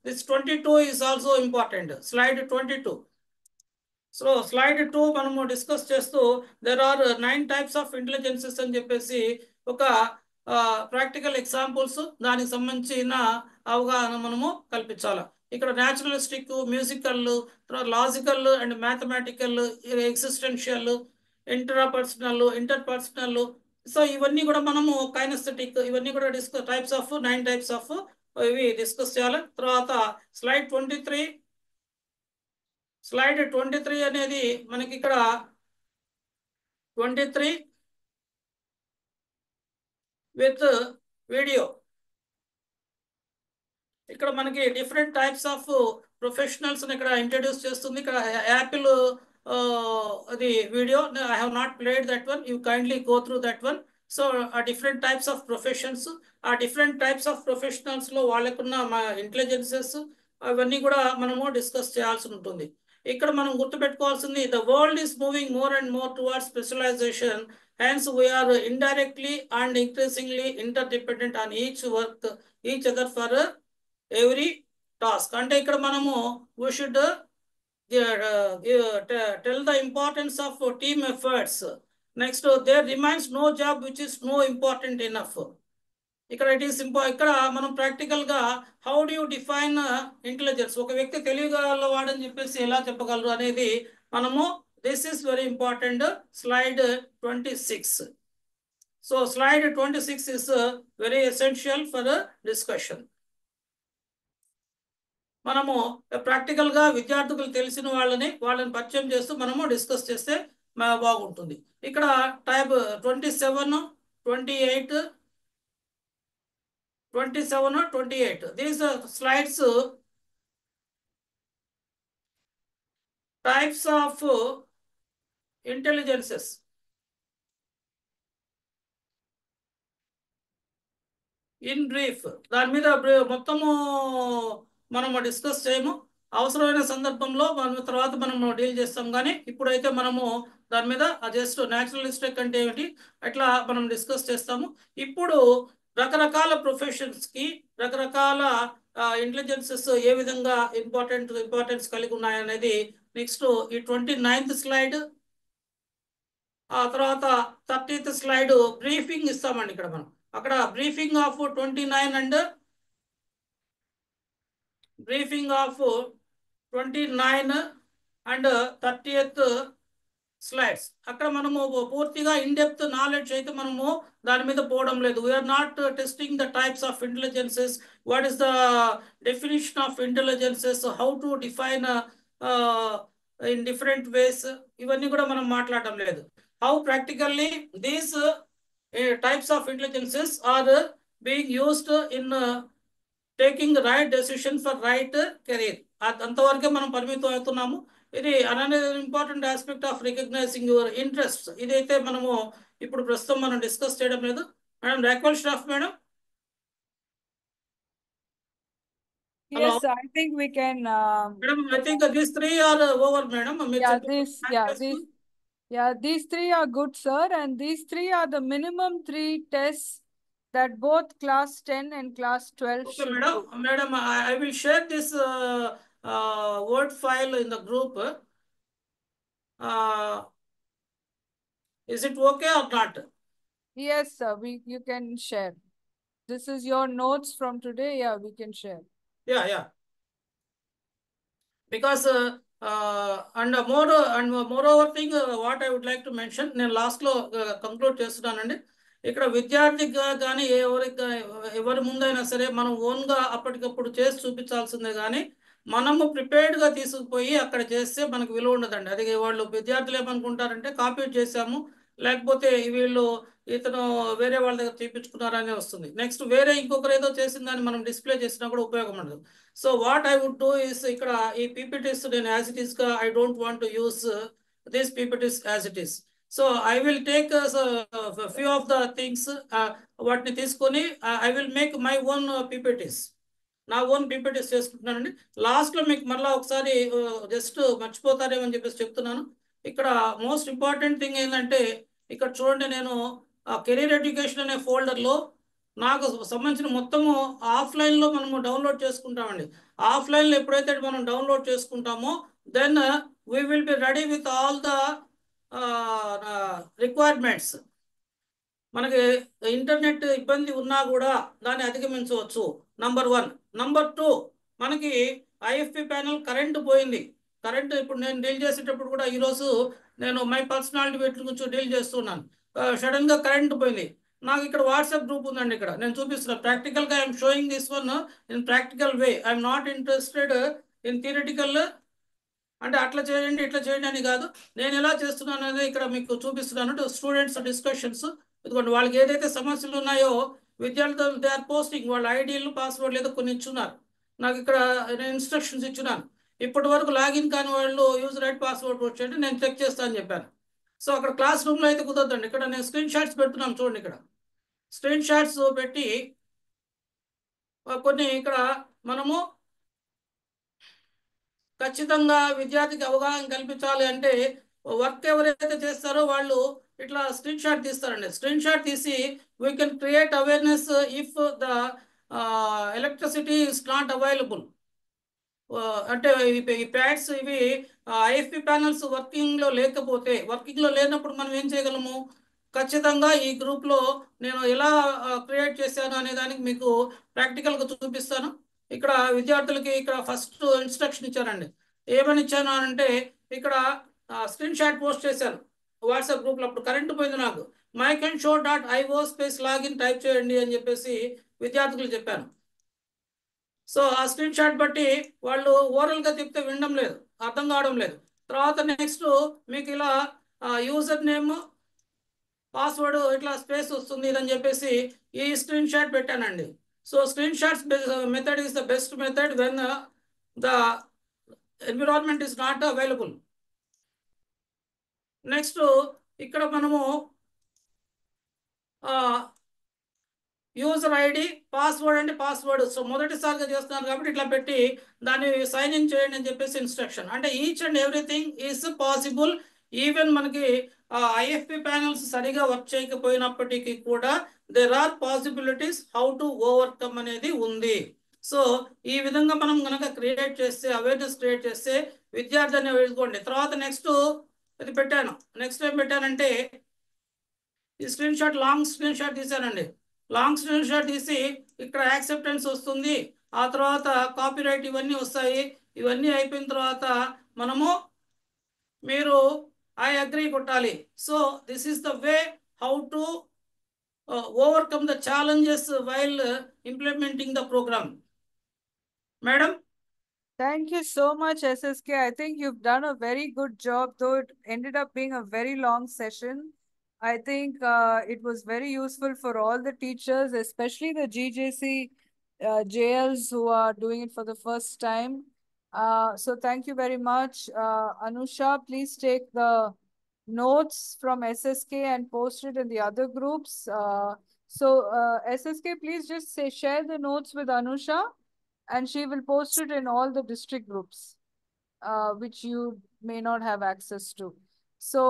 this 22 is also important. Slide 22. So slide 2 మనము డిస్కస్ చేస్తూ there are 9 types of intelligences అని చెప్పేసి ఒక ప్రాక్టికల్ ఎగ్జాంపుల్స్, దానికి సంబంధించిన అవగాహన మనము కల్పించాలి. ఇక్కడ naturalistic, musical, logical and mathematical, existential, interpersonal. So ఇవన్నీ కూడా మనము కైనెస్థెటిక్, ఇవన్నీ కూడా టైప్స్ ఆఫ్ 9 టైప్స్ ఆఫ్ ఇవి డిస్కస్ చేయాలి. తర్వాత స్లైడ్ 23. స్లైడ్ 23 అనేది మనకి ఇక్కడ 23 విత్ వీడియో. ఇక్కడ మనకి డిఫరెంట్ టైప్స్ ఆఫ్ ప్రొఫెషనల్స్ ఇక్కడ ఇంట్రడ్యూస్ చేస్తుంది. ఇక్కడ యాపిల్ అది video, I have not played that one, you kindly go through that one. So ఆ డిఫరెంట్ టైప్స్ ఆఫ్ ప్రొఫెషన్స్, ఆ డిఫరెంట్ టైప్స్ ఆఫ్ ప్రొఫెషనల్స్ లో వాళ్ళకున్న ఇంటెలిజెన్సెస్ అవన్నీ కూడా మనము డిస్కస్ చేయాల్సి ఉంటుంది. ఇక్కడ మనం గుర్తుపెట్టుకోవాల్సింది, the world is moving more and more towards specialisation, hence we are indirectly and increasingly interdependent on each other for every task. అంటే ఇక్కడ మనము we should tell the importance of team efforts. Next, there remains no job which is no important enough. ఇక్కడ it is ఇక్కడ మనం practical గా how do you define intelligence, ఒక వ్యక్తి తెలియగలవాడని చెప్పేసి ఎలా చెప్పగలరు అనేది మనము, this is very important. Slide 26. So slide 26 is very essential for discussion. మనము ప్రాక్టికల్ గా విద్యార్థులు తెలిసిన వాళ్ళని పరిచయం చేస్తూ మనము డిస్కస్ చేస్తే బాగుంటుంది. ఇక్కడ type 27, 28, 28. These are slides, types of intelligences. In brief, దాని మీద మొత్తము మనము డిస్కస్ చేయము. అవసరమైన సందర్భంలో మనం తర్వాత మనం డీల్ చేస్తాం. కానీ ఇప్పుడైతే మనము దాని మీద జస్ట్ న్యాచురలిస్టిక్ అంటే ఏమిటి అట్లా మనం డిస్కస్ చేస్తాము. ఇప్పుడు రకరకాల ప్రొఫెషన్స్కి రకరకాల ఇంటెలిజెన్సెస్ ఏ విధంగా ఇంపార్టెన్స్ కలిగి ఉన్నాయనేది నెక్స్ట్ ఈ 29th స్లైడ్, ఆ తర్వాత 30th స్లైడ్ బ్రీఫింగ్ ఇస్తామండి. ఇక్కడ మనం అక్కడ briefing of 29 and briefing of 29 and 30th slides. అక్కడ మనము పూర్తిగా ఇన్ డెప్త్ నాలెడ్జ్ అయితే మనము దాని మీద పోవడం లేదు. We're not testing the types of intelligences, what is the definition of intelligences, how to define in different ways, ఇవన్నీ కూడా మనం మాట్లాడడం లేదు. How practically these types of intelligences are being used in taking right decision for right career. అంతవరకే మనం పరిమితం అవుతున్నాము. ఇది another important aspect of recognising your interest. ఇదైతే మనము ఇప్పుడు ప్రస్తుతం మనం డిస్కస్ చేయడం లేదు. Madam Rockwell staff madam. Yes, I think we can. Madam, I think these three are over, madam. These three are good, sir, and these three are the minimum 3 tests that both class 10 and class 12 Okay, should madam. do. Madam, I will share this Word file in the group. Is it okay or not? Yes, sir. You can share. This is your notes from today. Yeah, we can share. Yeah. Because and moreover thing, what I would like to mention, నేను లాస్ట్లో conclude చేస్తున్నానండి. ఇక్కడ విద్యార్థిగా కానీ ఎవరి ముందైనా సరే మనం ఓన్గా అప్పటికప్పుడు చేసి చూపించాల్సిందే. కానీ మనము ప్రిపేర్డ్గా తీసుకుపోయి అక్కడ చేస్తే మనకు విలువ ఉండదండి. అది వాళ్ళు విద్యార్థులు ఏమనుకుంటారంటే కాపీ చేశాము, లేకపోతే వీళ్ళు ఇతను వేరే వాళ్ళ దగ్గర తీపించుకున్నారనే వస్తుంది. నెక్స్ట్ వేరే ఇంకొకరు ఏదో చేసిన దాన్ని మనం డిస్ప్లే చేసినా కూడా ఉపయోగం ఉండదు. So what I would do is, ఇక్కడ ఈ పీపీటీస్ నేను యాజ్ ఇట్ ఈస్గా I don't want to use this PPTs as it is. So I will take few of the things, వాటిని తీసుకొని I will make my own PPTs, నా own PPTs చేసుకుంటున్నానండి. లాస్ట్లో మీకు మరలా ఒకసారి జస్ట్ మర్చిపోతారేమో అని చెప్పేసి చెప్తున్నాను. ఇక్కడ మోస్ట్ ఇంపార్టెంట్ థింగ్ ఏంటంటే ఇక్కడ చూడండి, నేను కెరీర్ ఎడ్యుకేషన్ అనే ఫోల్డర్లో నాకు సంబంధించిన మొత్తము ఆఫ్లైన్లో మనము డౌన్లోడ్ చేసుకుంటామండి. ఆఫ్లైన్లో ఎప్పుడైతే మనం డౌన్లోడ్ చేసుకుంటామో then we will be ready with all the requirements. మనకి ఇంటర్నెట్ ఇబ్బంది ఉన్నా కూడా దాన్ని అధిగమించవచ్చు, నంబర్ 1. నంబర్ 2, మనకి ఐఎఫ్పి ప్యానల్ కరెంటు పోయింది. కరెంటు ఇప్పుడు నేను డీల్ చేసేటప్పుడు కూడా ఈరోజు నేను మై పర్సనాలిటీ వీటి గురించి డీల్ చేస్తున్నాను. సడన్గా కరెంటు పోయింది. నాకు ఇక్కడ వాట్సాప్ గ్రూప్ ఉందండి. ఇక్కడ నేను చూపిస్తున్నాను ప్రాక్టికల్గా. I'm showing this one in practical way. I'm not interested in theoretical అంటే అట్లా చేయండి ఇట్లా చేయండి అని కాదు. నేను ఎలా చేస్తున్నాను అనేది ఇక్కడ మీకు చూపిస్తున్నాను. స్టూడెంట్స్ డిస్కషన్స్, ఇదిగోండి వాళ్ళకి ఏదైతే సమస్యలు ఉన్నాయో విద్యార్థులు దే ఆర్ పోస్టింగ్ వాళ్ళ ఐడీలు పాస్వర్డ్ ఏదో కొన్ని ఇచ్చున్నారు. నాకు ఇక్కడ నేను ఇన్స్ట్రక్షన్స్ ఇచ్చున్నాను. ఇప్పటి వరకు లాగిన్ కాని వాళ్ళు యూజర్ ఐడి పాస్వర్డ్ వచ్చేయండి, నేను చెక్ చేస్తాను చెప్పాను. సో అక్కడ క్లాస్ రూమ్లో అయితే కుదరదండి. ఇక్కడ నేను స్క్రీన్ షాట్స్ పెడుతున్నాను చూడండి. ఇక్కడ స్క్రీన్ షాట్స్ పెట్టి కొన్ని ఇక్కడ మనము ఖచ్చితంగా విద్యార్థికి అవగాహన కల్పించాలి అంటే వర్క్ ఎవరైతే చేస్తారో వాళ్ళు ఇట్లా స్క్రీన్ షాట్ తీస్తారండి. స్క్రీన్ షాట్ తీసి we can create awareness if the electricity is not available. అంటే ఈ ప్యాడ్స్ ఇవి ఐఎఫ్పి ప్యానల్స్ వర్కింగ్లో లేనప్పుడు మనం ఏం చేయగలము? ఖచ్చితంగా ఈ గ్రూప్లో నేను ఎలా క్రియేట్ చేశాను అనే దానికి మీకు ప్రాక్టికల్గా చూపిస్తాను. ఇక్కడ విద్యార్థులకి ఇక్కడ ఫస్ట్ ఇన్స్ట్రక్షన్ ఇచ్చానండి. ఏమని ఇచ్చాను అంటే ఇక్కడ స్క్రీన్ షాట్ పోస్ట్ చేశాను వాట్సాప్ గ్రూప్లో. అప్పుడు కరెంటు పోయింది. నాకు myconshow.io లాగిన్ టైప్ చేయండి అని చెప్పేసి విద్యార్థులకు చెప్పాను. సో ఆ స్క్రీన్ షాట్ బట్టి వాళ్ళు ఓరల్గా చెప్తే వినడం లేదు, అర్థం కావడం లేదు. తర్వాత నెక్స్ట్ మీకు ఇలా యూజర్ నేమ్ పాస్వర్డ్ ఇట్లా స్పేస్ వస్తుంది ఇదని చెప్పేసి ఈ స్క్రీన్ షాట్ పెట్టానండి. So screen shots method is the best method when the environment is not available. Next ఇక్కడ మనము యూజర్ ఐడి, పాస్వర్డ్ అంటే పాస్వర్డ్. సో మొదటిసారిగా చేస్తున్నారు కాబట్టి ఇట్లా పెట్టి దాన్ని సైన్ ఇన్ చేయండి అని చెప్పేసి ఇన్స్ట్రక్షన్. అంటే each and everything is possible. Even మనకి ఐఎఫ్పి ప్యానల్స్ సరిగా వర్క్ చేయకపోయినప్పటికీ కూడా there are possibilities how to overcome అనేది ఉంది. సో ఈ విధంగా మనం కనుక క్రియేట్ చేస్తే, అవేర్నెస్ క్రియేట్ చేస్తే విద్యార్థిని వేసుకోండి. తర్వాత నెక్స్ట్ ఇది పెట్టాను. నెక్స్ట్ ఏం పెట్టానంటే ఈ screenshot, long screenshot తీసానండి. లాంగ్ స్క్రీన్ షాట్ తీసి ఇక్కడ యాక్సెప్టెన్స్ వస్తుంది, ఆ తర్వాత కాపీరైట్ ఇవన్నీ వస్తాయి. ఇవన్నీ అయిపోయిన తర్వాత మనము మీరు ఐ అగ్రీ కొట్టాలి. So this is the way how to overcome the challenges while implementing the programme. Madam, Thank you so much, SSK. I think you've done a very good job, though it ended up being a very long session. I think it was very useful for all the teachers, especially the GJC JLs who are doing it for the first time. So thank you very much. Anusha, please take the notes from SSK and post it in the other groups. SSK, please just say, share the notes with Anusha, and she will post it in all the district groups, which you may not have access to. So,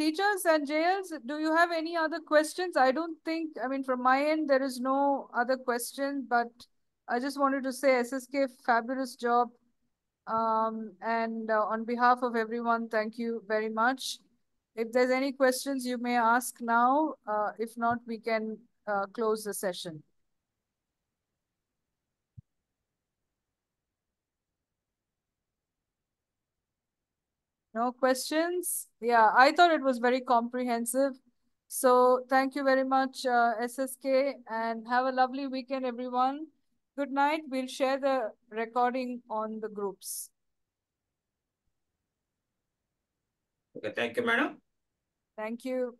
teachers and JLs, do you have any other questions? I don't think, I mean, from my end, there is no other question, but I just wanted to say, SSK, fabulous job. On behalf of everyone, thank you very much. If there's any questions, you may ask now. If not, we can close the session. No questions? Yeah, I thought it was very comprehensive. So thank you very much, SSK, and have a lovely weekend, everyone. Good night. We'll share the recording on the groups. okay, thank you, madam. Thank you.